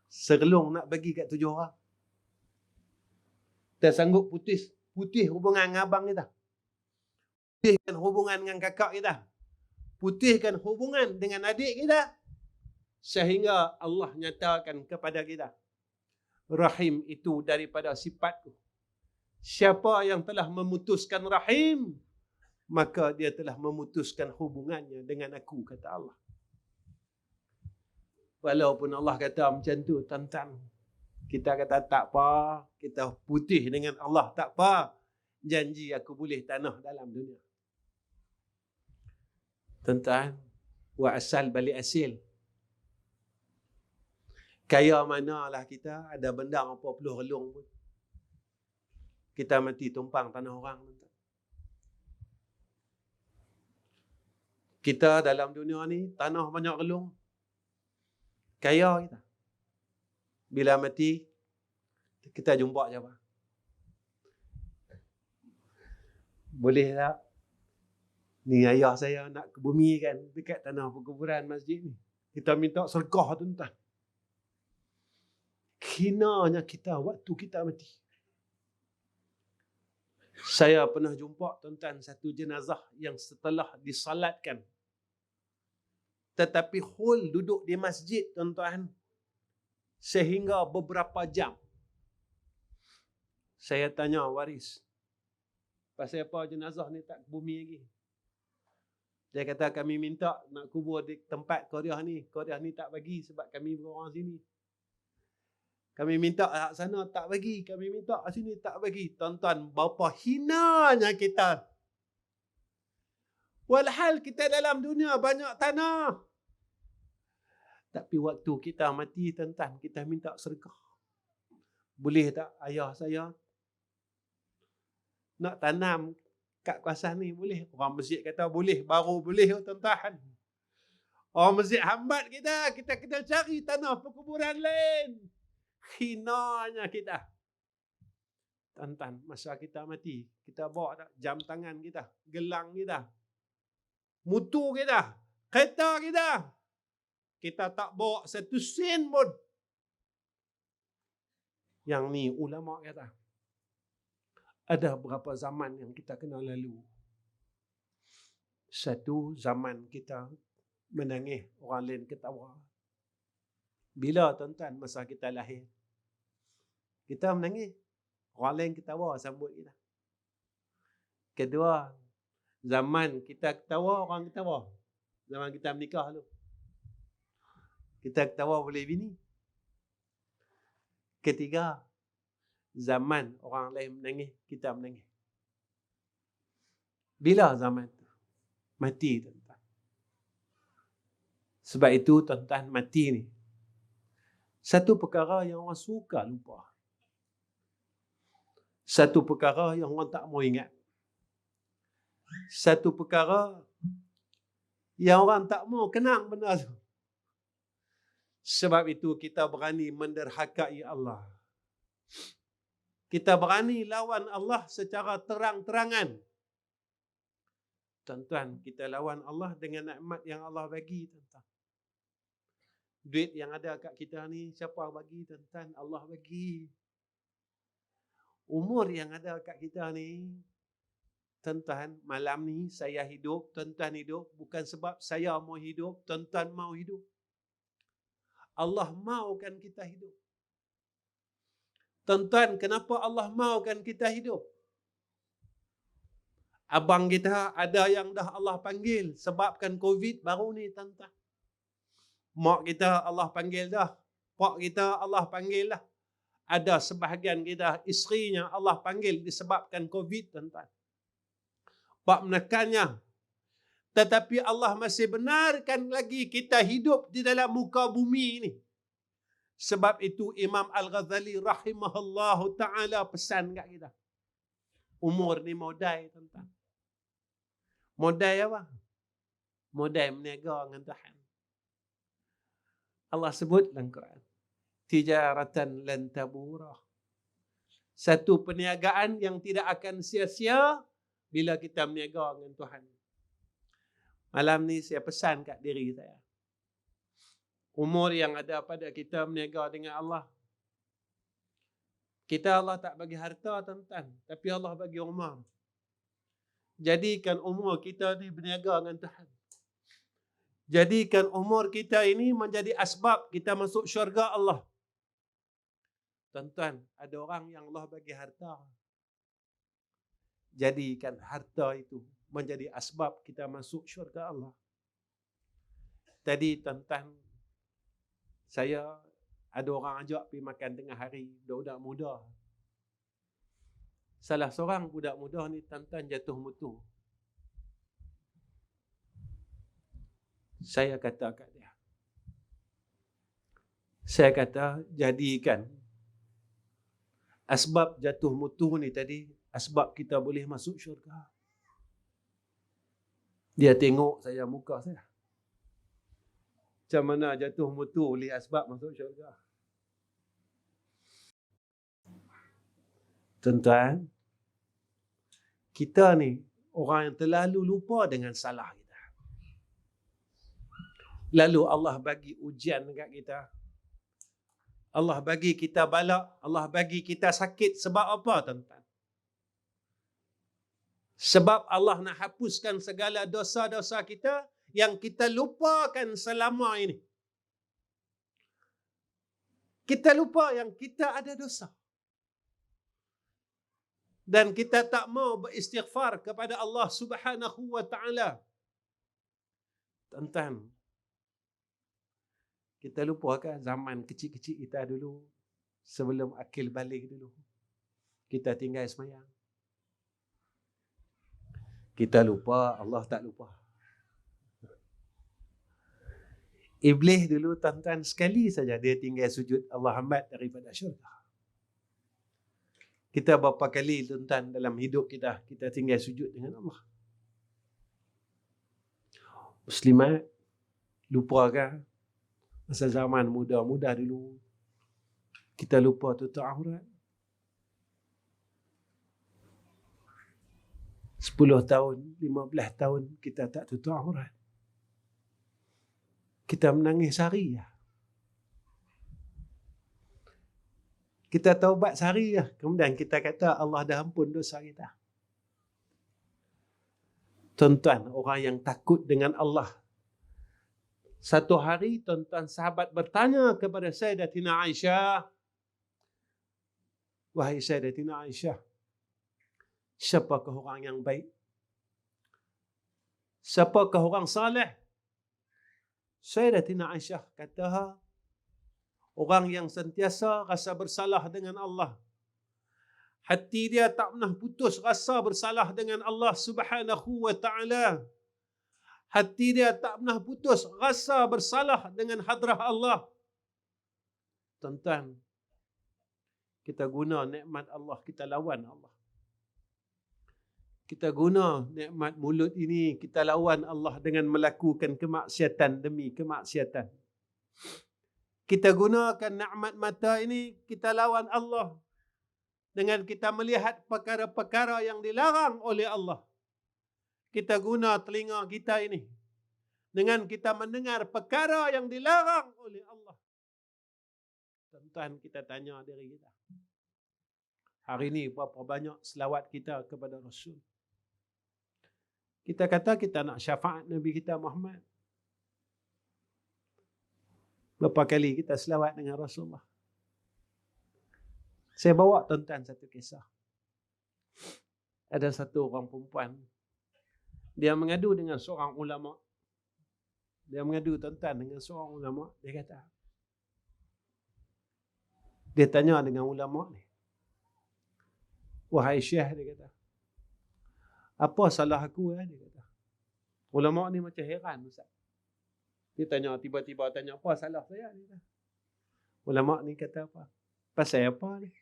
Serelung nak bagi kat 7 orang. Tak sanggup putih hubungan dengan abang kita. Putihkan hubungan dengan kakak kita. Putihkan hubungan dengan adik kita. Sehingga Allah nyatakan kepada kita, rahim itu daripada sifatku. Siapa yang telah memutuskan rahim, maka dia telah memutuskan hubungannya dengan aku, kata Allah. Walaupun Allah kata macam tu, tuan-tuan, kita kata tak apa, kita putih dengan Allah, tak apa. Janji aku boleh tanah dalam dunia. Tuan-tuan, wa asal balik asil. Kaya manalah kita, ada benda apa puluh relung pun, kita mati tumpang tanah orang. Kita dalam dunia ni, tanah banyak relung, kaya kita. Bila mati, kita jumpa siapa? Boleh tak? Ni ayah saya nak ke bumi kan, dekat tanah perkuburan masjid ni. Kita minta sedekah, tuan-tuan. Hinanya kita waktu kita mati. Saya pernah jumpa, tuan-tuan, satu jenazah yang setelah disalatkan, tetapi hul duduk di masjid, tuan-tuan, sehingga beberapa jam. Saya tanya waris, pasal apa jenazah ni tak ke bumi lagi? Dia kata, kami minta nak kubur di tempat Korea ni tak bagi sebab kami orang sini. Kami minta sana tak bagi, kami minta sini tak bagi. Tuan-tuan, berapa hinanya kita. Walhal kita dalam dunia banyak tanah. Tapi waktu kita mati, tuan-tuan, kita minta sedekah. Boleh tak ayah saya nak tanam kat kawasan ni? Boleh. Orang masjid kata boleh, baru boleh, tuan-tuan. Orang masjid hambat kita kena cari tanah perkuburan lain. Hinanya kita. Tuan-tuan, masa kita mati, kita bawa tak jam tangan kita, gelang kita, mutu kita, kereta kita. Kita tak bawa satu sen pun. Yang ni ulama kata, ada berapa zaman yang kita kena lalu. Satu zaman kita menangis, orang lain ketawa. Bila, tuan-tuan, masa kita lahir, kita menangis, orang lain ketawa sambut kita. Kedua, zaman kita ketawa, orang ketawa. Zaman kita menikah dulu, kita ketawa boleh bini. Ketiga, zaman orang lain menangis, kita menangis. Bila zaman tu? Mati, tuan-tuan. Sebab itu, tuan-tuan, mati ni satu perkara yang orang suka lupa. Satu perkara yang orang tak mau ingat. Satu perkara yang orang tak mau kenang benda tu. Sebab itu kita berani menderhakai Allah. Kita berani lawan Allah secara terang-terangan. Tuan-tuan, kita lawan Allah dengan nikmat yang Allah bagi, tuan-tuan. Duit yang ada kat kita ni, siapa bagi, tuan-tuan? Allah bagi. Umur yang ada kat kita ni, tuan-tuan, malam ni saya hidup, tuan-tuan hidup, bukan sebab saya mau hidup, tuan-tuan mau hidup. Allah maukan kita hidup. Tuan-tuan, kenapa Allah maukan kita hidup? Abang kita ada yang dah Allah panggil sebabkan COVID baru ni, tuan-tuan. Mak kita Allah panggil dah. Pak kita Allah panggil dah. Ada sebahagian kita, isterinya Allah panggil disebabkan COVID, tuan-tuan. Pak menekannya. Tetapi Allah masih benarkan lagi kita hidup di dalam muka bumi ini. Sebab itu Imam Al-Ghazali rahimahullahu ta'ala pesan kat kita. Umur ni modal, tuan-tuan. Modal apa? Modal berniaga dengan Tuhan. Allah sebut dalam Quran. Tijaratan lan taburah. Satu perniagaan yang tidak akan sia-sia bila kita berniaga dengan Tuhan. Malam ni saya pesan kat diri saya. Umur yang ada pada kita berniaga dengan Allah. Kita Allah tak bagi harta, tuan-tuan. Tapi Allah bagi umur. Jadikan umur kita ni berniaga dengan Tuhan. Jadikan umur kita ini menjadi asbab kita masuk syurga Allah. Tuan-tuan, ada orang yang Allah bagi harta. Jadikan harta itu menjadi asbab kita masuk syurga Allah. Tadi, tuan-tuan, saya ada orang ajak pergi makan tengah hari, budak-budak muda. Salah seorang budak muda ni, tuan-tuan, jatuh mutu. Saya kata kat dia. Saya kata, jadikan asbab jatuh mutu ni tadi, asbab kita boleh masuk syurga. Dia tengok saya, muka saya. Macam mana jatuh mutu boleh asbab masuk syurga? Tuan-tuan, kita ni orang yang terlalu lupa dengan salah kita. Lalu Allah bagi ujian dekat kita. Allah bagi kita bala, Allah bagi kita sakit. Sebab apa, tuan-tuan? Sebab Allah nak hapuskan segala dosa-dosa kita yang kita lupakan selama ini. Kita lupa yang kita ada dosa. Dan kita tak mau beristighfar kepada Allah Subhanahu wa ta'ala. Tuan-tuan, kita lupakan zaman kecil-kecil kita dulu, sebelum akil balik dulu. Kita tinggal semayang. Kita lupa, Allah tak lupa. Iblis dulu, tuan-tuan, sekali saja dia tinggal sujud, Allah hambat daripada syurga. Kita berapa kali, tuan-tuan, dalam hidup kita tinggal sujud dengan Allah. Muslimat, lupakah? Masa zaman muda-muda dulu, kita lupa tutup aurat. 10 tahun, 15 tahun kita tak tutup aurat. Kita menangis sehari ya. Kita taubat sehari ya. Kemudian kita kata Allah dah ampun dosa kita. Tuan-tuan, orang yang takut dengan Allah. Satu hari, tuan-tuan, sahabat bertanya kepada Sayyidatina Aisyah. Wahai Sayyidatina Aisyah, siapakah orang yang baik? Siapakah orang saleh? Sayyidatina Aisyah kata, orang yang sentiasa rasa bersalah dengan Allah. Hati dia tak pernah putus rasa bersalah dengan Allah Subhanahu wa ta'ala. Hati dia tak pernah putus rasa bersalah dengan hadrah Allah. Tuan-tuan, kita guna nikmat Allah, kita lawan Allah. Kita guna nikmat mulut ini, kita lawan Allah dengan melakukan kemaksiatan demi kemaksiatan. Kita gunakan nikmat mata ini, kita lawan Allah dengan kita melihat perkara-perkara yang dilarang oleh Allah. Kita guna telinga kita ini dengan kita mendengar perkara yang dilarang oleh Allah. Tuan-tuan, kita tanya diri kita, hari ini berapa banyak selawat kita kepada Rasul? Kita kata kita nak syafaat Nabi kita Muhammad. Berapa kali kita selawat dengan Rasulullah? Saya bawa tuan-tuan satu kisah. Ada satu orang perempuan, dia mengadu dengan seorang ulama. Dia mengadu tuan-tuan dengan seorang ulama. Dia kata, dia tanya dengan ulama ni, wahai Syekh, dia kata, apa salah aku? Dia kata. Ulama ni macam heran, Ustaz. Dia tanya, tiba-tiba tanya, apa salah saya? Dia kata. Ulama ni kata apa? Pasal apa ni?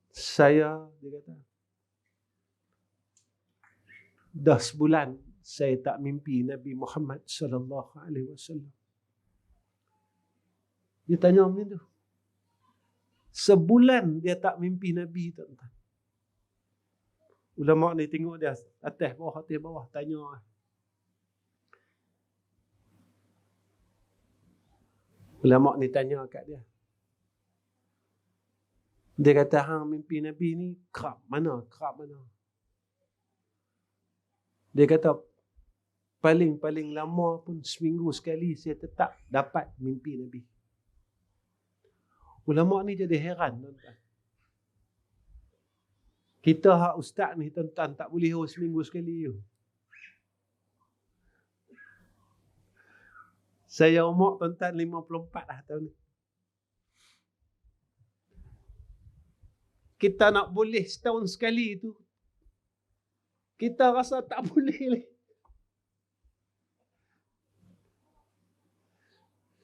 Saya, dia kata, dah sebulan saya tak mimpi Nabi Muhammad sallallahu alaihi wasallam. Dia tanya macam tu. Sebulan dia tak mimpi Nabi, tuan-tuan. Ulama ni tengok dia atas bawah tanya. Ulama ni tanya kat dia. Dia kata, hang mimpi Nabi ni kerap mana? Dia kata, paling lama pun seminggu sekali saya tetap dapat mimpi Nabi. Ulama ni jadi heran, tuan-tuan. Kita hak ustaz ni, tuan-tuan, tak boleh seminggu sekali. Saya umur, tuan-tuan, 54 dah tahun ni. Kita nak boleh setahun sekali tu, kita rasa tak boleh lagi.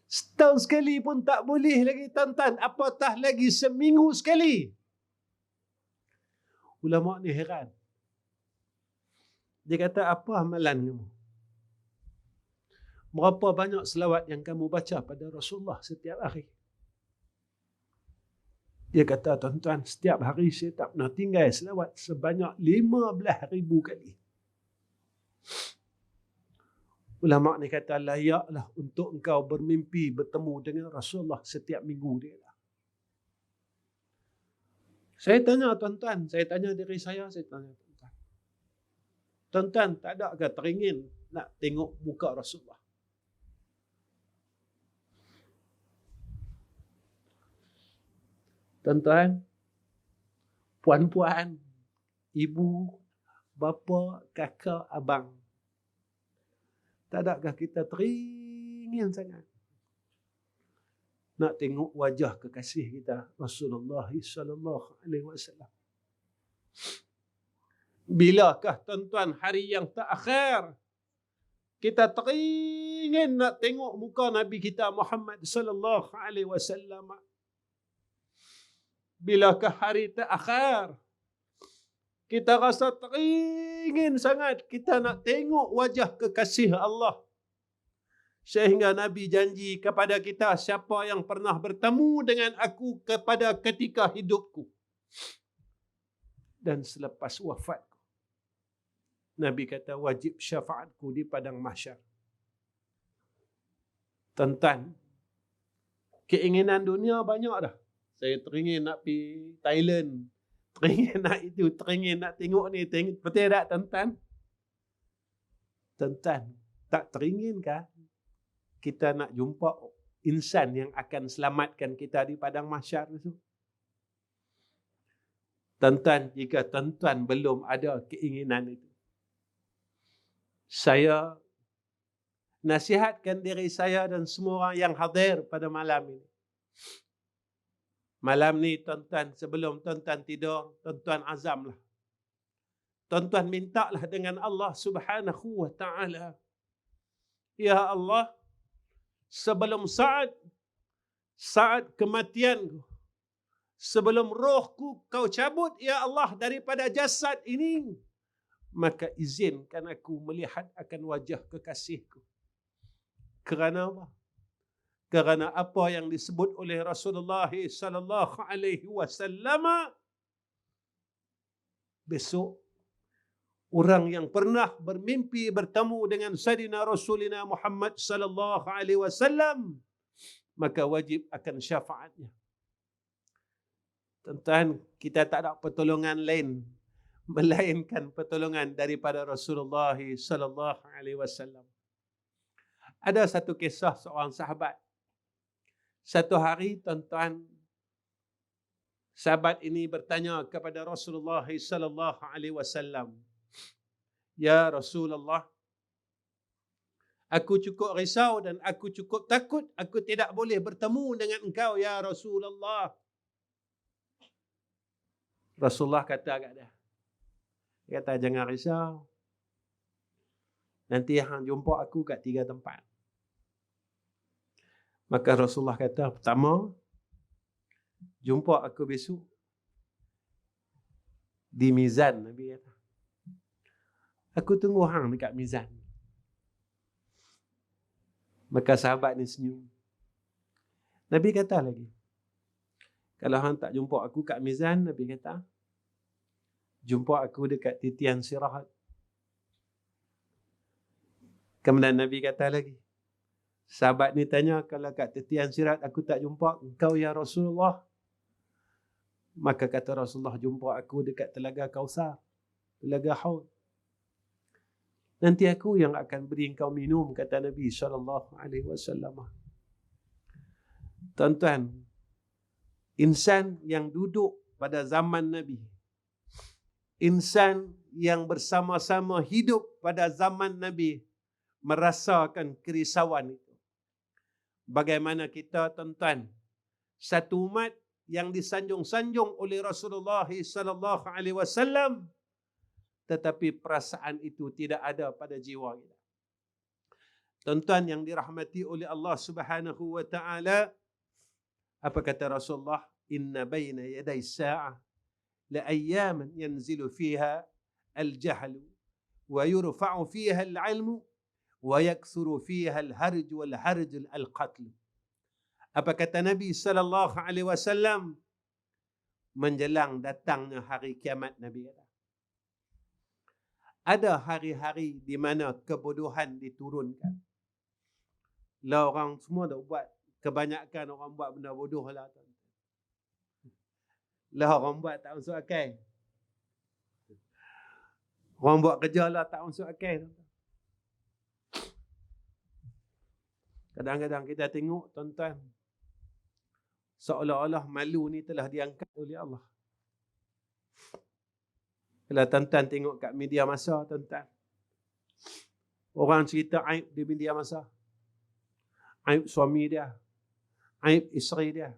Setahun sekali pun tak boleh lagi, tuan-tuan. Apatah lagi seminggu sekali. Ulama ni heran. Dia kata, apa amalan kamu? Berapa banyak selawat yang kamu baca pada Rasulullah setiap hari? Dia kata, tuan-tuan, setiap hari saya tak pernah tinggal selawat sebanyak 15,000 kali. Ulama ni kata, layaklah untuk engkau bermimpi bertemu dengan Rasulullah setiap minggu dia lah. Saya tanya tuan-tuan, saya tanya diri saya tanya tuan-tuan. Tuan-tuan, tak ada ke teringin nak tengok muka Rasulullah? Tuan-tuan, puan-puan, ibu, bapa, kakak, abang, tak adakah kita teringin sangat nak tengok wajah kekasih kita Rasulullah sallallahu alaihi wasallam? Bilakah, tuan-tuan, hari yang terakhir kita teringin nak tengok muka Nabi kita Muhammad sallallahu alaihi wasallam? Bilakah hari terakhir kita rasa teringin sangat kita nak tengok wajah kekasih Allah? Sehingga Nabi janji kepada kita, siapa yang pernah bertemu dengan aku kepada ketika hidupku dan selepas wafatku, Nabi kata wajib syafaatku di padang mahsyar. Tuan-tuan, keinginan dunia banyak dah. Saya teringin nak pergi Thailand, teringin nak itu, teringin nak tengok ni, teringin. Betul tak, tuan-tuan? Tuan-tuan, tak teringinkah kita nak jumpa insan yang akan selamatkan kita di padang mahsyar itu? Tuan-tuan, jika tuan-tuan belum ada keinginan itu, saya nasihatkan diri saya dan semua orang yang hadir pada malam ini. Malam ni, tuan-tuan, sebelum tuan-tuan tidur, tuan-tuan azamlah. Tuan-tuan mintalah dengan Allah Subhanahu wa ta'ala. Ya Allah, sebelum saat kematianku, sebelum rohku kau cabut, ya Allah, daripada jasad ini, maka izinkan aku melihat akan wajah kekasihku. Kerana apa? Kerana apa yang disebut oleh Rasulullah sallallahu alaihi wasallam, besok orang yang pernah bermimpi bertemu dengan Sayyidina Rasulina Muhammad sallallahu alaihi wasallam, maka wajib akan syafaatnya. Tuan-tuan, kita tak ada pertolongan lain melainkan pertolongan daripada Rasulullah sallallahu alaihi wasallam. Ada satu kisah seorang sahabat. Satu hari, tuan-tuan, sahabat ini bertanya kepada Rasulullah sallallahu alaihi wasallam, "Ya Rasulullah, aku cukup risau dan aku cukup takut aku tidak boleh bertemu dengan engkau, ya Rasulullah." Rasulullah kata kat dia, "Jangan risau. Nanti hang jumpa aku kat 3 tempat." Maka Rasulullah kata, pertama, jumpa aku besok di mizan. Nabi kata, "Aku tunggu hang dekat mizan." Maka sahabat ni senyum. Nabi kata lagi, "Kalau hang tak jumpa aku kat mizan," Nabi kata, "jumpa aku dekat titian sirat." Kemudian Nabi kata lagi, sahabat ni tanya, "Kalau kat titian sirat aku tak jumpa engkau, ya Rasulullah?" Maka kata Rasulullah, "Jumpa aku dekat telaga Kausar, telaga Haud. Nanti aku yang akan beri engkau minum," kata Nabi SAW. Tuan-tuan, insan yang duduk pada zaman Nabi, insan yang bersama-sama hidup pada zaman Nabi, merasakan kerisauan itu. Bagaimana kita, tuan-tuan, satu umat yang disanjung-sanjung oleh Rasulullah sallallahu alaihi wasallam, tetapi perasaan itu tidak ada pada jiwa kita. Tuan-tuan yang dirahmati oleh Allah Subhanahu wa taala, apa kata Rasulullah? "Inna baina yaday sa'ah la ayyaman yanzilu fiha al-jahlu wa yurfa'u fiha al-'ilmu wa yakthuru fiha al-harj wal-harj al-qatl." Apa kata Nabi sallallahu alaihi wasallam? Menjelang datangnya hari kiamat, Nabi kata, ada hari-hari di mana kebodohan diturunkan. Lah orang semua dah buat, kebanyakan orang buat benda bodoh lah. Lah orang buat tak masuk akal. Orang buat kerja lah tak masuk akal. Kadang-kadang kita tengok, tuan-tuan, seolah-olah malu ni telah diangkat oleh Allah. Kalau tuan-tuan tengok kat media masa, tuan-tuan, orang cerita aib di media masa. Aib suami dia, aib isteri dia,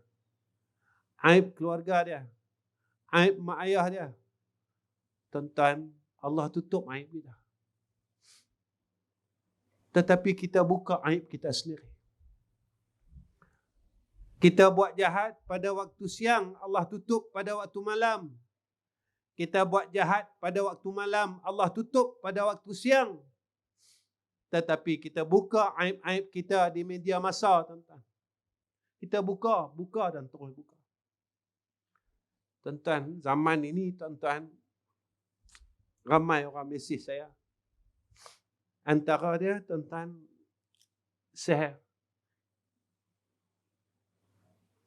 aib keluarga dia, aib mak ayah dia. Tuan-tuan, Allah tutup aib kita. Tetapi kita buka aib kita sendiri. Kita buat jahat pada waktu siang, Allah tutup pada waktu malam. Kita buat jahat pada waktu malam, Allah tutup pada waktu siang. Tetapi kita buka aib-aib kita di media masa, tuan-tuan. Kita buka dan terus buka. Tuan-tuan, zaman ini, tuan-tuan, ramai orang mesej saya. Antara dia, tuan-tuan, sihir.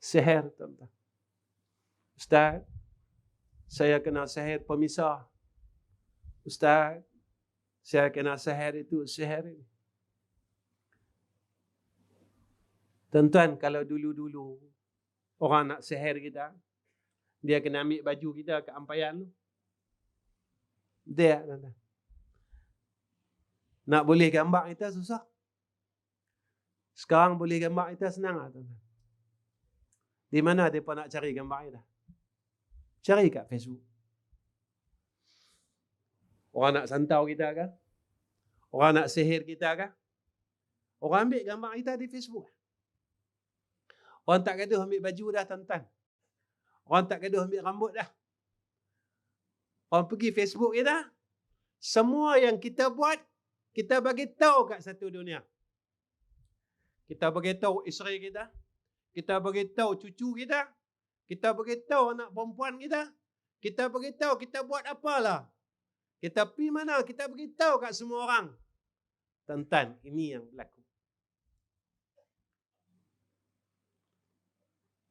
Sihir, tuan-tuan. Ustaz, saya kena sihir pemisah. Ustaz, saya kena sihir itu, sihir ini. Tuan-tuan, kalau dulu-dulu orang nak sihir kita, dia kena ambil baju kita ke ampayan tu. Dia, tuan-tuan. Nak boleh gambar kita susah. Sekarang boleh gambar kita senang lah, tuan-tuan. Di mana mereka nak cari gambar kita? Cari kat Facebook. Orang nak santau kita kan? Orang nak sihir kita kan? Orang ambil gambar kita di Facebook. Orang tak gaduh ambil baju dah, tuan-tuan. Orang tak gaduh ambil rambut dah. Orang pergi Facebook kita. Semua yang kita buat, kita bagi tahu kat satu dunia. Kita beritahu isteri kita, kita beritahu cucu kita, kita beritahu anak perempuan kita, kita beritahu kita buat apalah. Kita pergi mana, kita beritahu kat semua orang. Tuan-tuan, ini yang berlaku.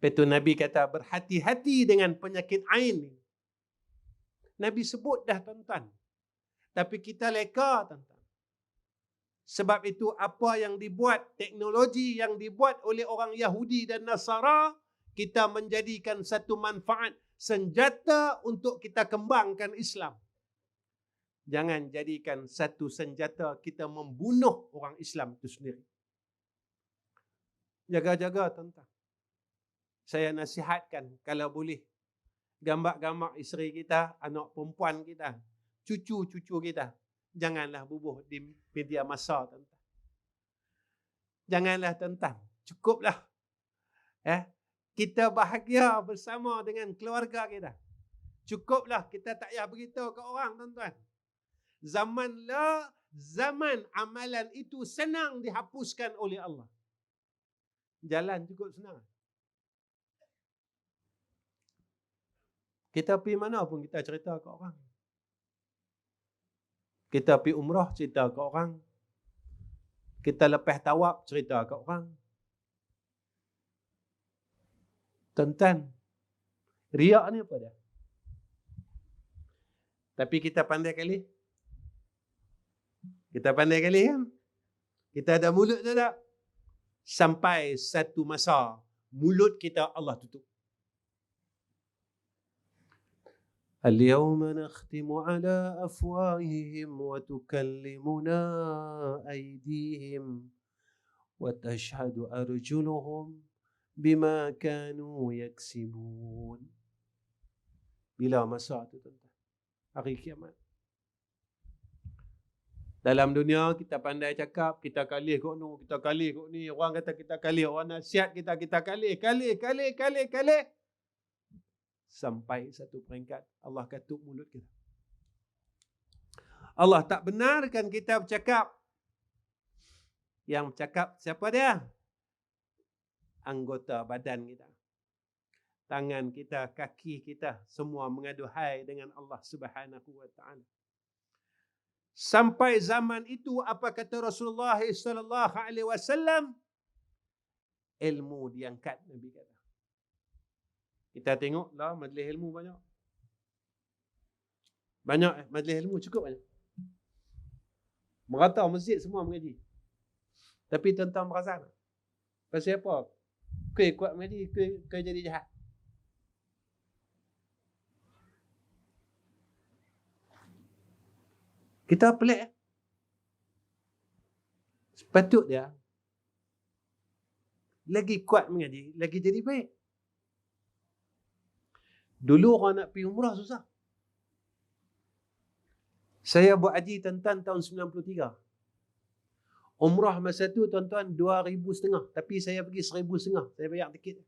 Betul Nabi kata berhati-hati dengan penyakit ain. Nabi sebut dah tuan-tuan. Tapi kita leka tuan-tuan. Sebab itu apa yang dibuat, teknologi yang dibuat oleh orang Yahudi dan Nasara, kita menjadikan satu manfaat senjata untuk kita kembangkan Islam. Jangan jadikan satu senjata kita membunuh orang Islam itu sendiri. Jaga-jaga tuan-tuan. Saya nasihatkan kalau boleh gambar-gambar isteri kita, anak perempuan kita, cucu-cucu kita, janganlah bubuh di media massa tuan-tuan. Janganlah tuan-tuan, cukuplah. Kita bahagia bersama dengan keluarga kita. Cukuplah, kita tak payah beritahu ke orang tuan-tuan. Zaman amalan itu senang dihapuskan oleh Allah. Jalan cukup senang. Kita pergi mana pun kita cerita ke orang. Kita pergi umrah cerita ke orang. Kita lepas tawaf cerita ke orang. Tuan-tuan, riak ni apa dia? Tapi kita pandai kali. Kita pandai kali kan? Kita ada mulut tu tak? Sampai satu masa, mulut kita Allah tutup. Al-yawma nakhtimu ala afwahihim wa tukallimuna aydihim wa tashhadu arjuluhum bima kanu yaksibun. Bila masa tu tuan-tuan? Hari kiamat. Dalam dunia kita pandai cakap, kita kali kok ni, kita kali kok ni. Orang kata kita kali, orang nasihat kita kali. Sampai satu peringkat Allah katuk mulut kita. Allah tak benarkan kita bercakap. Yang bercakap siapa dia? Anggota badan kita. Tangan kita, kaki kita, semua mengaduhai dengan Allah Subhanahu wa taala. Sampai zaman itu apa kata Rasulullah sallallahu alaihi wasallam? Ilmu diangkat, Nabi kata. Kita tengoklah majlis ilmu banyak. Banyak majlis ilmu cukup banyak. Merata masjid semua mengaji. Tapi tuan-tuan perasan. Pasal apa? Kau kuat mengaji, kau jadi jahat. Kita pelik. Sepatut dia lagi kuat mengaji, lagi jadi baik. Dulu orang nak pergi umrah susah. Saya buat haji tuan-tuan tahun 93. Umrah masa tu tuan-tuan 2,500. Tapi saya pergi 1,500. Saya bayar tiket.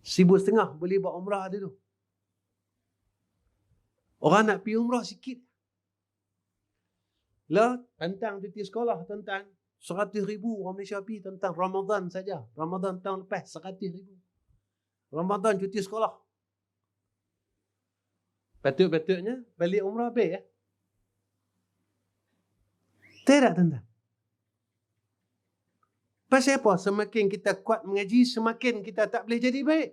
1,500 boleh buat umrah dulu. Orang nak pergi umrah sikit. Lah, tantang cuti sekolah tuan-tuan. 100,000 orang Malaysia pergi tentang Ramadan saja. Ramadan tahun lepas 100,000. Ramadan cuti sekolah. Patut-patutnya balik umrah baik ya. Tidak tuan-tuan. Pasal apa? Semakin kita kuat mengaji, semakin kita tak boleh jadi baik.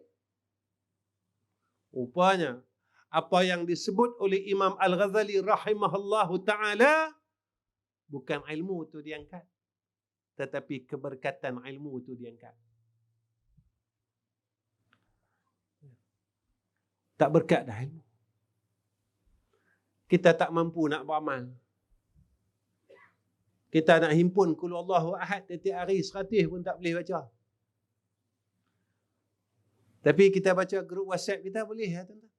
Rupanya, apa yang disebut oleh Imam Al-Ghazali rahimahullahu ta'ala, bukan ilmu itu diangkat. Tetapi keberkatan ilmu itu diangkat. Tak berkat dah ilmu. Kita tak mampu nak beramal. Kita nak himpun Qul Huwallahu Ahad setiap hari 100 pun tak boleh baca. Tapi kita baca grup WhatsApp kita boleh ya tuan-tuan.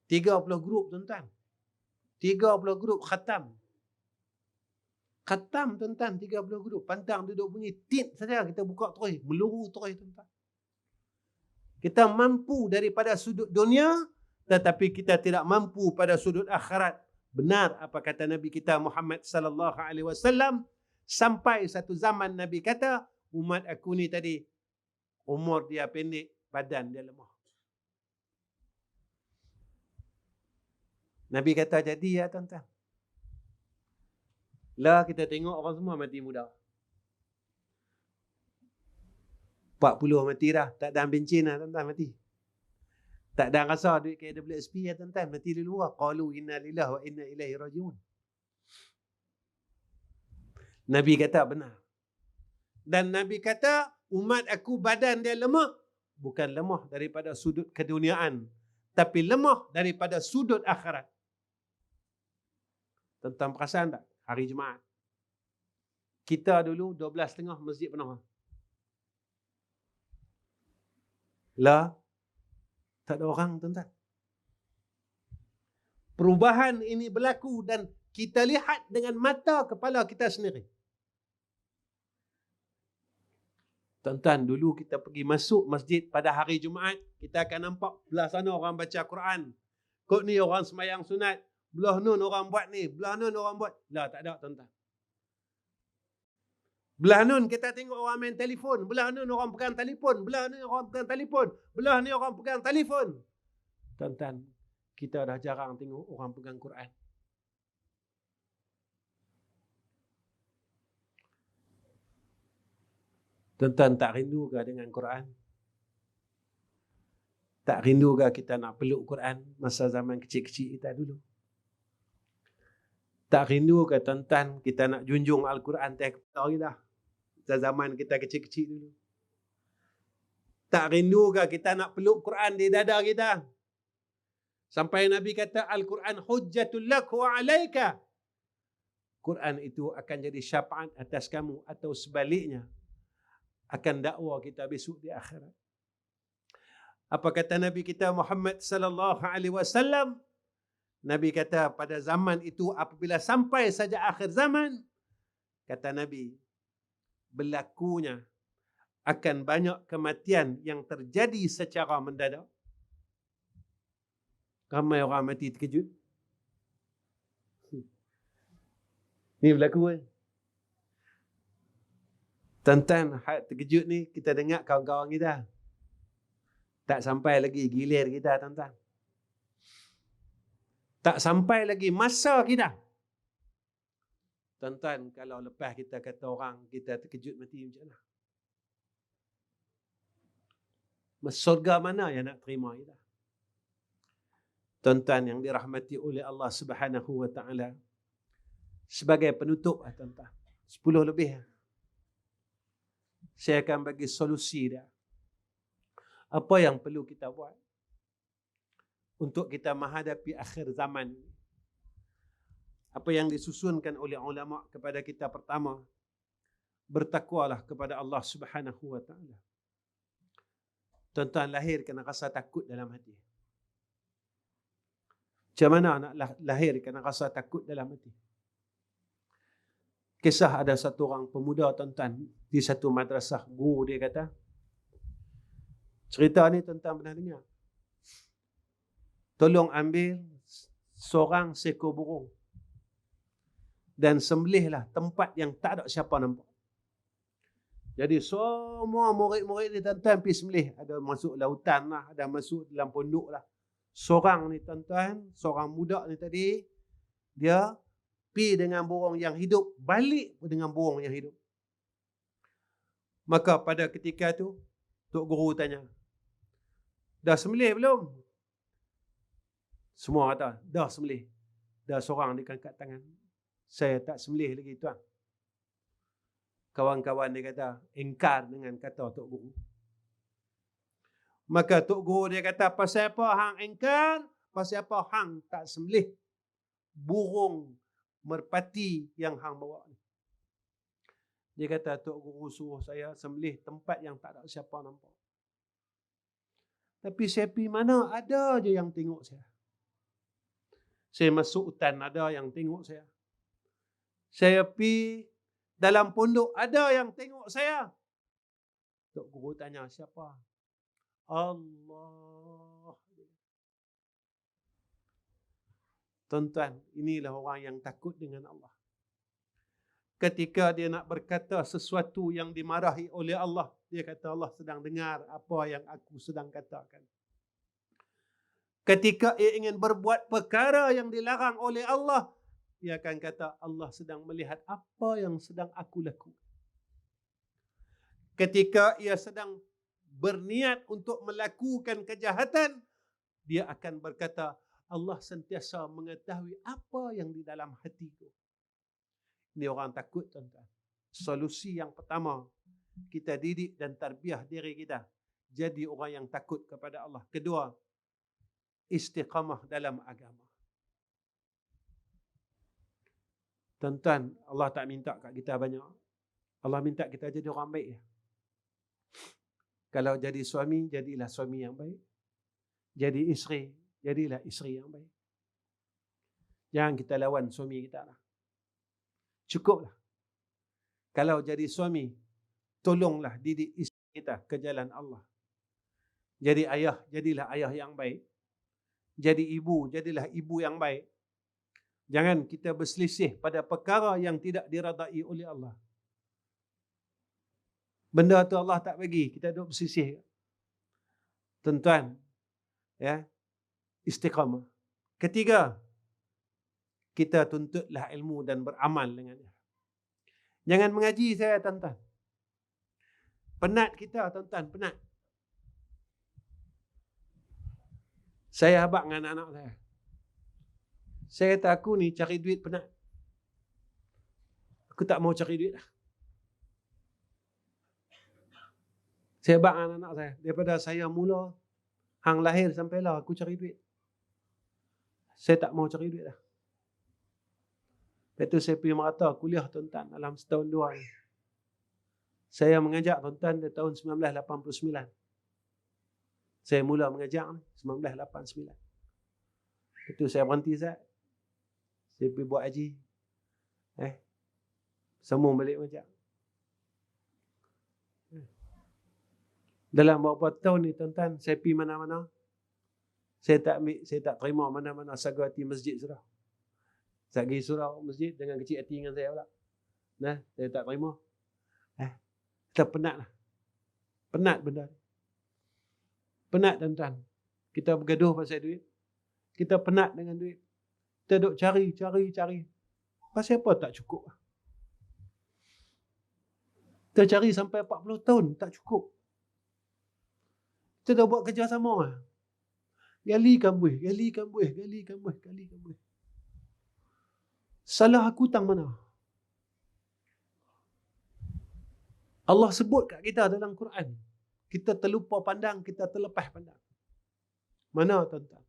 30 grup tuan-tuan. 30 grup khatam. Khatam tuan-tuan 30 grup. Pantang duduk bunyi tit saja kita buka terus. Meluru terus tuan-tuan. Kita mampu daripada sudut dunia, tetapi kita tidak mampu pada sudut akhirat. Benar apa kata Nabi kita Muhammad sallallahu alaihi wasallam, Sampai satu zaman Nabi kata, umat aku ni tadi, umur dia pendek, badan dia lemah. Nabi kata jadi ya tuan-tuan. Lah kita tengok orang semua mati muda. 40 mati dah. Tak ada bencin dah tuan-tuan mati. Tak ada rasa duit KWSP ya tuan-tuan. Mati di luar. Qalu inna lillahi wa inna ilaihi rajiun. Nabi kata benar. Dan Nabi kata umat aku badan dia lemah. Bukan lemah daripada sudut keduniaan. Tapi lemah daripada sudut akhirat. Tuan-tuan perasan tak? Hari Jumaat. Kita dulu 12.30 masjid penuh. Lah, tak ada orang tuan-tuan. Perubahan ini berlaku dan kita lihat dengan mata kepala kita sendiri. Tuan-tuan, dulu kita pergi masuk masjid pada hari Jumaat, kita akan nampak belah sana orang baca Quran. Kok ni orang semayang sunat, belah nun orang buat ni, belah nun orang buat. Lah, tak ada tuan-tuan. Belah nun kita tengok orang main telefon, belah nun orang pegang telefon, belah ni orang pegang telefon, belah ni orang pegang telefon. Tuan-tuan, kita dah jarang tengok orang pegang Quran. Tuan-tuan tak rindu ke dengan Quran? Tak rindu ke kita nak peluk Quran masa zaman kecil-kecil kita dulu? Tak rindu ke tuan-tuan kita nak junjung Al-Quran atas kepala kita? Zaman kita kecil-kecil dulu. Tak rindu ke kita nak peluk Quran di dada kita? Sampai Nabi kata Al-Quran hujjatul lak wa alaika. Quran itu akan jadi syafaat atas kamu atau sebaliknya akan dakwa kita besok di akhirat. Apa kata Nabi kita Muhammad sallallahu alaihi wasallam? Nabi kata pada zaman itu apabila sampai saja akhir zaman, kata Nabi, berlakunya akan banyak kematian yang terjadi secara mendadak. Ramai orang mati terkejut. Ni berlaku. Tuan-tuan, terkejut ni kita dengar kawan-kawan kita. Tak sampai lagi gilir kita, tuan-tuan. Tak sampai lagi masa kita. Tuan-tuan, kalau lepas kita kata orang, kita terkejut mati macam mana? Surga mana yang nak terima kita? Tuan-tuan yang dirahmati oleh Allah Subhanahu wa taala. Sebagai penutup, tuan-tuan. 10 lebih. Saya akan bagi solusi dia. Apa yang perlu kita buat untuk kita menghadapi akhir zaman ini? Apa yang disusunkan oleh ulama kepada kita pertama, bertakwalah kepada Allah Subhanahu wa taala. Tuan-tuan lahir kena rasa takut dalam hati. Macam mana nak lahir kena rasa takut dalam hati? Kisah ada satu orang pemuda, tuan-tuan, di satu madrasah, guru dia kata, cerita ni tuan-tuan pernah dengar. Tolong ambil seorang seekor burung dan sembelihlah tempat yang tak ada siapa nampak. Jadi semua murid-murid ni tuan-tuan pergi sembelih. Ada masuk lautan lah, ada masuk dalam pondok lah. Seorang ni tuan-tuan, seorang muda ni tadi, dia pergi dengan burung yang hidup, balik dengan burung yang hidup. Maka pada ketika tu, Tok Guru tanya, dah sembelih belum? Semua kata, dah sembelih. Dah seorang dia angkat tangan. Saya tak sembelih lagi tuan. Kawan-kawan dia kata, engkar dengan kata Tok Guru. Maka Tok Guru dia kata, pasal apa hang engkar? Pasal apa hang tak sembelih burung merpati yang hang bawa ni? Dia kata, Tok Guru suruh saya sembelih tempat yang tak ada siapa nampak. Tapi saya pergi mana, ada je yang tengok saya. Saya masuk hutan, ada yang tengok saya. Saya pergi dalam pondok, ada yang tengok saya. Tok Guru tanya, siapa? Allah. Tuan-tuan, inilah orang yang takut dengan Allah. Ketika dia nak berkata sesuatu yang dimarahi oleh Allah, dia kata Allah sedang dengar apa yang aku sedang katakan. Ketika ia ingin berbuat perkara yang dilarang oleh Allah, dia akan kata Allah sedang melihat apa yang sedang aku lakukan. Ketika ia sedang berniat untuk melakukan kejahatan, dia akan berkata Allah sentiasa mengetahui apa yang di dalam hatiku. Ini orang takut, tuan-tuan. Solusi yang pertama, kita didik dan tarbiyah diri kita jadi orang yang takut kepada Allah. Kedua, istiqamah dalam agama. Tuan-tuan, Allah tak minta kat kita banyak. Allah minta kita jadi orang baik. Kalau jadi suami, jadilah suami yang baik. Jadi isteri, jadilah isteri yang baik. Jangan kita lawan suami kita lah. Cukuplah. Kalau jadi suami, tolonglah didik isteri kita ke jalan Allah. Jadi ayah, jadilah ayah yang baik. Jadi ibu, jadilah ibu yang baik. Jangan kita berselisih pada perkara yang tidak diredai oleh Allah. Benda tu Allah tak bagi, kita duduk berselisih. Tuan-tuan, ya, istiqamah. Ketiga, kita tuntutlah ilmu dan beramal dengannya. Jangan mengaji saya, tuan-tuan. Penat kita, tuan-tuan, penat. Saya habaq dengan anak-anak saya. Saya kata aku ni cari duit penat. Aku tak mau cari duit lah. Saya habaq dengan anak saya. Daripada saya mula, hang lahir sampai lah aku cari duit. Saya tak mau cari duit lah. Lepas tu saya pergi merata kuliah, tuan-tuan, dalam setahun dua ni. Saya mengajak, tuan-tuan, dari tahun 1989. Saya mula mengajak ni 1989. Lepas tu saya berhenti Ustaz. Saya pergi buat haji. Sambung balik mengajak. Dalam beberapa tahun ni, tuan-tuan, saya pergi mana-mana. Saya tak terima mana-mana sagu hati masjid sudah. Saya pergi surau masjid dengan kecil hati dengan saya pula. Nah, saya tak terima. Kita penat lah. Penat benda ni. Penat, tuan-tuan. Kita bergaduh pasal duit. Kita penat dengan duit. Kita duk cari. Pasal apa tak cukup? Kita cari sampai 40 tahun, tak cukup. Kita dah buat kerja sama. Galikan buih. Salah aku tang mana? Allah sebut kat kita dalam Quran. Kita terlupa pandang, kita terlepas pandang. Mana, tuan-tuan?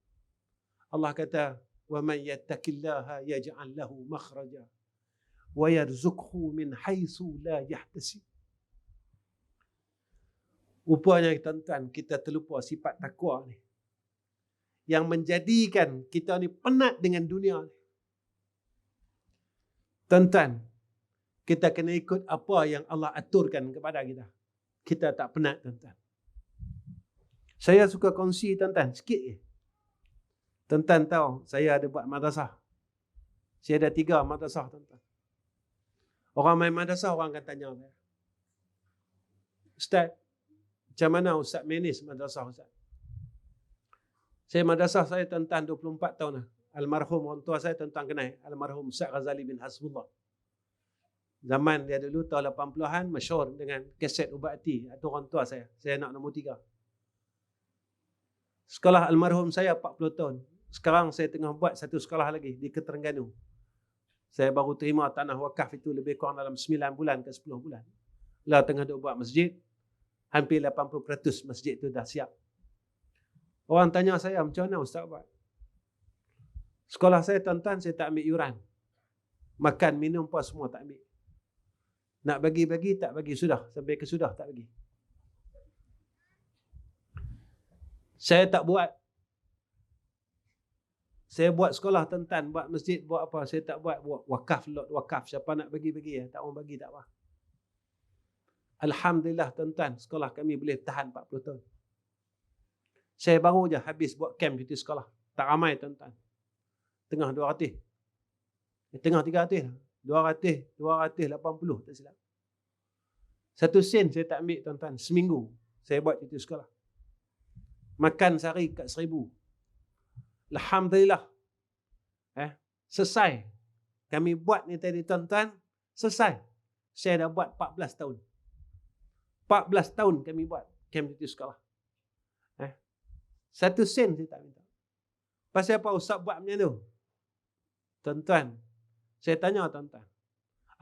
Allah kata, وَمَنْ يَتَّقِ اللَّهَ يَجْعَلْ لَهُ مَخْرَجًا وَيَرْزُقْهُ مِنْ حَيْثُ لَا يَحْتَسِبُ. Rupanya, tuan-tuan, kita terlupa sifat takwa ni. Yang menjadikan kita ni penat dengan dunia ni. Tuan-tuan, kita kena ikut apa yang Allah aturkan kepada kita. Kita tak penat, tuan-tuan. Saya suka kongsi, tuan-tuan, sikit je. Tuan-tuan tahu, saya ada buat madrasah. Saya ada 3 madrasah, tuan-tuan. Orang main madrasah, orang akan tanya saya, Ustaz, macam mana Ustaz manage madrasah Ustaz? Saya madrasah saya, tuan-tuan, 24 tahun lah. Almarhum orang tua saya, tuan-tuan kenal, almarhum Ustaz Ghazali bin Hasbullah. Zaman dia dulu tahun 80-an masyhur dengan kaset ubat hati atau orang tua saya. Saya anak nombor 3. Sekolah almarhum saya 40 tahun. Sekarang saya tengah buat satu sekolah lagi di Terengganu. Saya baru terima tanah wakaf itu lebih kurang dalam 9 bulan ke 10 bulan. Lah tengah duk buat masjid. Hampir 80% masjid itu dah siap. Orang tanya saya, macam mana Ustaz buat? Sekolah saya, tuan-tuan, saya tak ambil yuran. Makan, minum apa semua tak ambil. Nak bagi-bagi, tak bagi, sudah. Sampai ke sudah, tak bagi. Saya tak buat. Saya buat sekolah, tuan-tuan, buat masjid, buat apa. Saya tak buat wakaf, lot wakaf. Siapa nak bagi-bagi, tak orang bagi, tak apa. Alhamdulillah, tuan-tuan, sekolah kami boleh tahan 40 tahun. Saya baru je habis buat camp cuti sekolah. Tak ramai, tuan-tuan. Tengah 200. Tengah 300 lah. 280 tak silap. 1 sen saya tak ambil tuan-tuan. Seminggu saya buat cuti sekolah. Makan sehari kat 1,000. Alhamdulillah. Selesai. Kami buat ni tadi tuan-tuan. Selesai. Saya dah buat 14 tahun. 14 tahun kami buat camp cuti sekolah. 1 sen saya tak minta. Pasal apa Ustaz buat macam tu? Tuan-tuan, saya tanya tuan-tuan.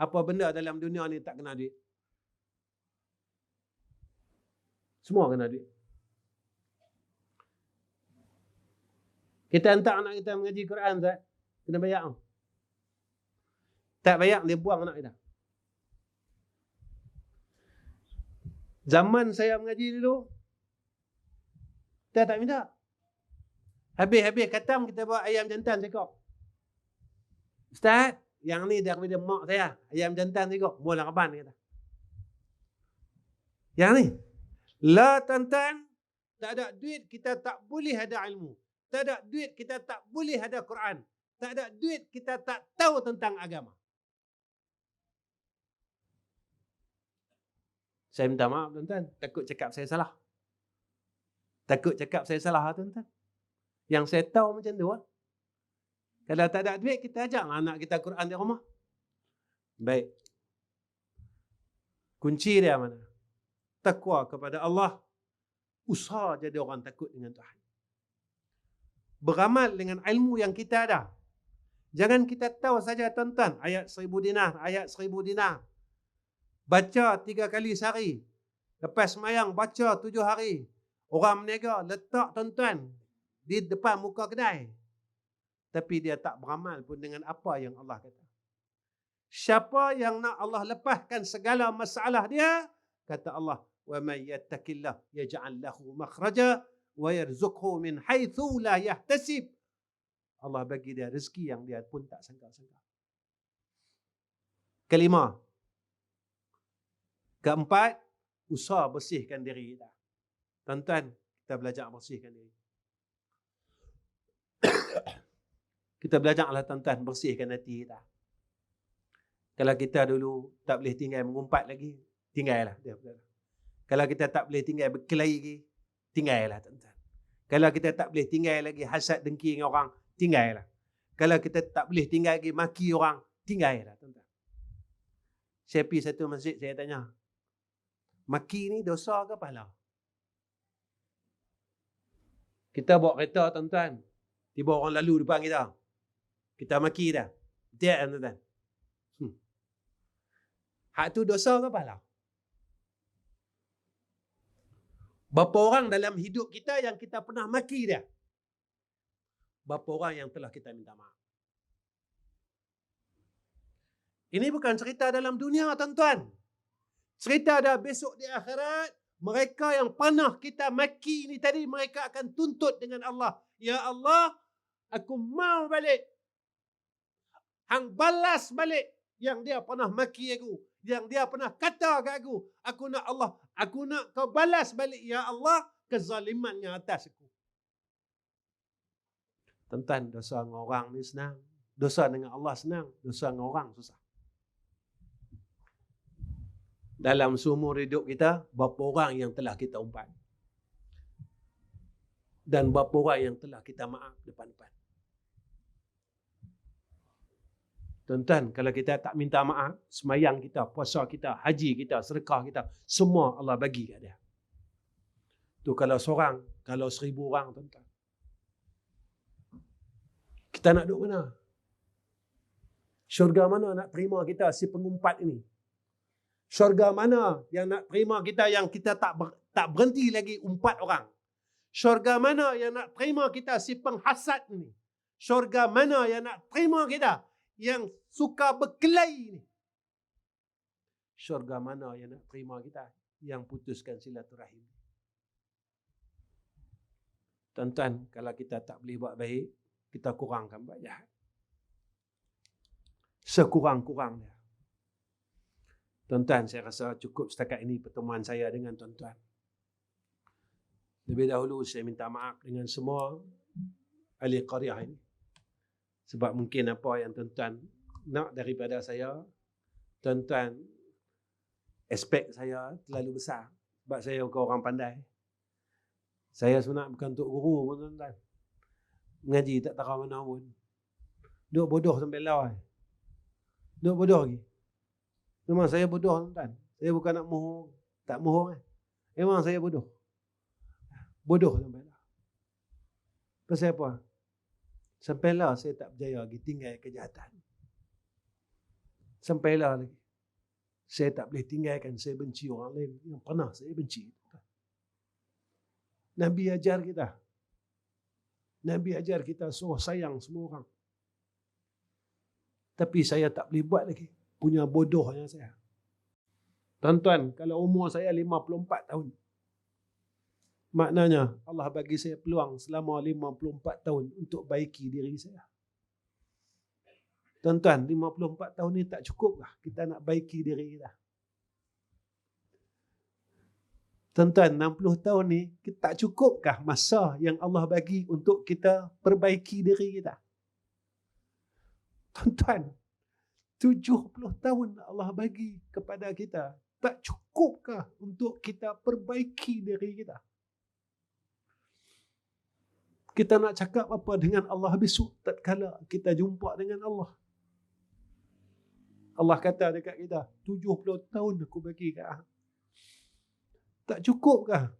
Apa benda dalam dunia ni tak kena duit? Semua kena duit. Kita hantar anak kita mengaji Quran, Ustaz. Kena bayar. Tak bayar, dia buang anak kita. Zaman saya mengaji dulu, kita tak minta. Habis khatam, kita bawa ayam jantan seekor. Ustaz, yang ni daripada mak saya. Ayam jantan seekor. Mula kapan kata. Yang ni. La tuan-tuan, tak ada duit kita tak boleh ada ilmu. Tak ada duit kita tak boleh ada Quran. Tak ada duit kita tak tahu tentang agama. Saya minta maaf tuan-tuan. Takut cakap saya salah. Takut cakap saya salah tuan-tuan. Yang saya tahu macam tu. Kalau tak ada duit, kita ajaklah anak kita Quran di rumah. Baik. Kunci dia mana? Takwa kepada Allah. Usaha jadi orang takut dengan Tuhan. Beramal dengan ilmu yang kita ada. Jangan kita tahu saja tuan-tuan. Ayat 1,000 dinar. Ayat 1,000 dinar. Baca 3 kali sehari. Lepas semayang baca 7 hari. Orang berniaga letak tuan-tuan di depan muka kedai. Tapi dia tak beramal pun dengan apa yang Allah kata. Siapa yang nak Allah lepaskan segala masalah dia, kata Allah, wa may yattaqillah yaj'al lahu makhraja wa yarzuqhu min haitsu la yahtasib. Allah bagi dia rezeki yang dia pun tak sangka-sangka. Kelima. Keempat, usaha bersihkan diri kita. Tuan-tuan, kita belajar bersihkan diri. Kita belajarlah tuan-tuan bersihkan hati kita. Kalau kita dulu tak boleh tinggal mengumpat lagi, tinggallah. Kalau kita tak boleh tinggal berkelahi lagi, tinggallah tuan-tuan. Kalau kita tak boleh tinggal lagi hasad dengki dengan orang, tinggallah. Kalau kita tak boleh tinggal lagi maki orang, tinggallah tuan-tuan. Saya pergi satu masjid, saya tanya, maki ni dosa ke pahala? Kita bawa kereta tuan-tuan, tiba orang lalu depan kita, kita maki dah. Betul kan tuan-tuan? Hak tu dosa ke pahala? Berapa orang dalam hidup kita yang kita pernah maki dia? Berapa orang yang telah kita minta maaf? Ini bukan cerita dalam dunia tuan-tuan. Cerita dah besok di akhirat. Mereka yang pernah kita maki ni tadi, mereka akan tuntut dengan Allah. Ya Allah, aku mau balik. Hang balas balik yang dia pernah maki aku. Yang dia pernah kata ke aku. Aku nak Allah. Aku nak kau balas balik. Ya Allah, kezalimannya atas aku. Tuan-tuan, dosa dengan orang ni senang. Dosa dengan Allah senang. Dosa dengan orang susah. Dalam seumur hidup kita, berapa orang yang telah kita umpat? Dan berapa orang yang telah kita maaf depan-depan? Tuan-tuan, kalau kita tak minta maaf, semayang kita, puasa kita, haji kita, sedekah kita, semua Allah bagi kat dia. Tu kalau seorang, kalau 1,000 orang, tuan-tuan. Kita nak duduk mana? Syurga mana nak terima kita si pengumpat ini? Syurga mana yang nak terima kita yang kita tak berhenti lagi umpat orang? Syurga mana yang nak terima kita si penghasad ini? Syurga mana yang nak terima kita yang suka berkelahi ini? Syurga mana yang nak terima kita yang putuskan silaturahim? Tuan-tuan, kalau kita tak boleh buat baik, kita kurangkan buat jahat. Sekurang-kurangnya. Tuan-tuan, saya rasa cukup setakat ini pertemuan saya dengan tuan-tuan. Lebih dahulu saya minta maaf dengan semua ahli qaryah ini. Sebab mungkin apa yang tuan-tuan nak daripada saya, tuan-tuan, aspek saya terlalu besar sebab saya bukan orang pandai. Saya sebenarnya bukan untuk guru pun, tuan-tuan. Mengaji tak tahu mana pun. Duk bodoh sampai lawan. Duk bodoh lagi. Memang saya bodoh, tuan-tuan. Saya bukan nak mohon, tak mohon. Memang saya bodoh. Bodoh sampai lah. Pasal apa? Sampailah saya tak berjaya lagi tinggal kejahatan. Sampailah lagi saya tak boleh tinggalkan saya benci orang lain yang pernah saya benci. Nabi ajar kita. Nabi ajar kita suruh sayang semua orang. Tapi saya tak boleh buat lagi. Punya bodohnya saya. Tuan-tuan, kalau umur saya 54 tahun, maknanya Allah bagi saya peluang selama 54 tahun untuk baiki diri saya. Tuan-tuan, 54 tahun ni tak cukup lah kita nak baiki diri kita. Tuan-tuan, 60 tahun ni tak cukupkah masa yang Allah bagi untuk kita perbaiki diri kita? Tuan-tuan, 70 tahun Allah bagi kepada kita. Tak cukupkah untuk kita perbaiki diri kita? Kita nak cakap apa dengan Allah besok tatkala kita jumpa dengan Allah? Allah kata dekat kita, 70 tahun aku bagi kat hang. Tak cukupkah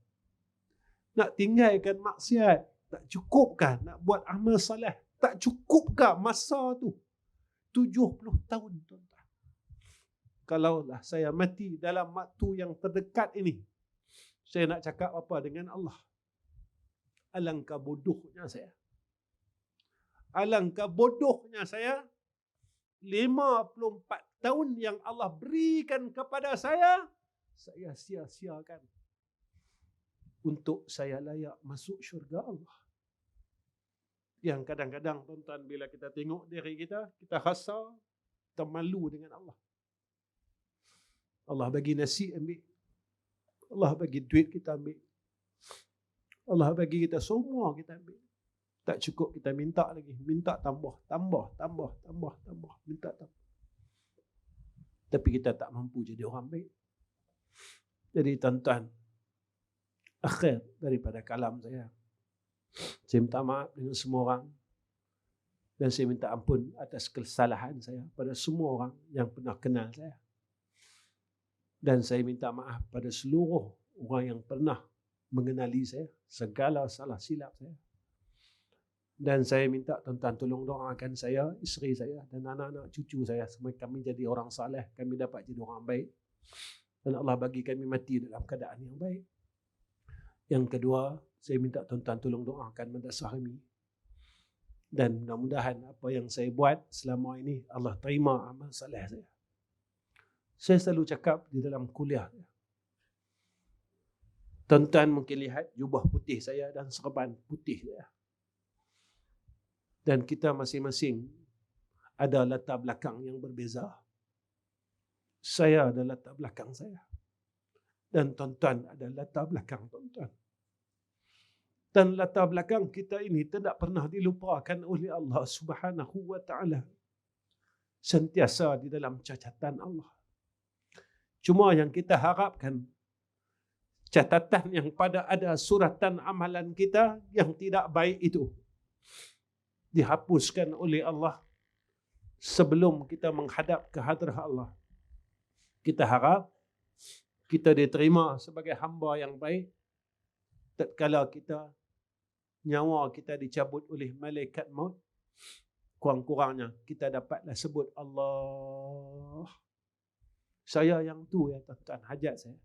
nak tinggalkan maksiat? Tak cukupkah nak buat amal soleh? Tak cukupkah masa tu? 70 tahun, tuan-tuan. Kalaulah saya mati dalam waktu yang terdekat ini, saya nak cakap apa dengan Allah? Alangkah bodohnya saya. Alangkah bodohnya saya. 54 tahun yang Allah berikan kepada saya sia-siakan untuk saya layak masuk syurga Allah. Yang kadang-kadang, tuan-tuan, bila kita tengok diri kita, kita rasa kita malu dengan Allah. Allah bagi nasi, ambil. Allah bagi duit, kita ambil. Allah bagi kita semua, kita ambil. Tak cukup, kita minta lagi. Minta tambah. Minta tambah. Tapi kita tak mampu jadi orang baik. Jadi tuan-tuan, akhir daripada kalam saya minta maaf dengan semua orang. Dan saya minta ampun atas kesalahan saya pada semua orang yang pernah kenal saya. Dan saya minta maaf pada seluruh orang yang pernah mengenali saya, segala salah silap saya. Dan saya minta tuan-tuan tolong doakan saya, isteri saya dan anak-anak cucu saya supaya kami jadi orang saleh, kami dapat jadi orang baik. Dan Allah bagi kami mati dalam keadaan yang baik. Yang kedua, saya minta tuan-tuan tolong doakan madrasah kami. Dan mudah-mudahan apa yang saya buat selama ini Allah terima amal saleh saya. Saya selalu cakap di dalam kuliah. Tuan-tuan mungkin lihat jubah putih saya dan serban putih saya. Dan kita masing-masing ada latar belakang yang berbeza. Saya ada latar belakang saya. Dan tuan-tuan ada latar belakang tuan-tuan. Dan latar belakang kita ini tidak pernah dilupakan oleh Allah Subhanahu wa ta'ala. Sentiasa di dalam catatan Allah. Cuma yang kita harapkan, catatan yang pada ada suratan amalan kita yang tidak baik itu dihapuskan oleh Allah sebelum kita menghadap ke hadrah Allah. Kita harap kita diterima sebagai hamba yang baik tatkala nyawa kita dicabut oleh malaikat maut. Kurang-kurangnya kita dapatlah sebut Allah. Saya yang tu ya tuan-tuan, hajat saya.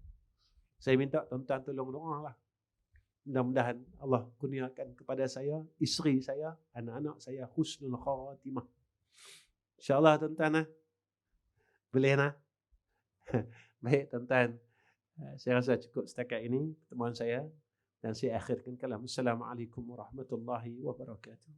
Saya minta tuan-tuan tolong doalah. Mudah-mudahan Allah kurniakan kepada saya, isteri saya, anak-anak saya husnul khatimah. InsyaAllah tuan-tuan. Boleh nak? Baik tuan-tuan. Saya rasa cukup setakat ini pertemuan saya. Dan saya akhirkan kalam. Assalamualaikum warahmatullahi wabarakatuh.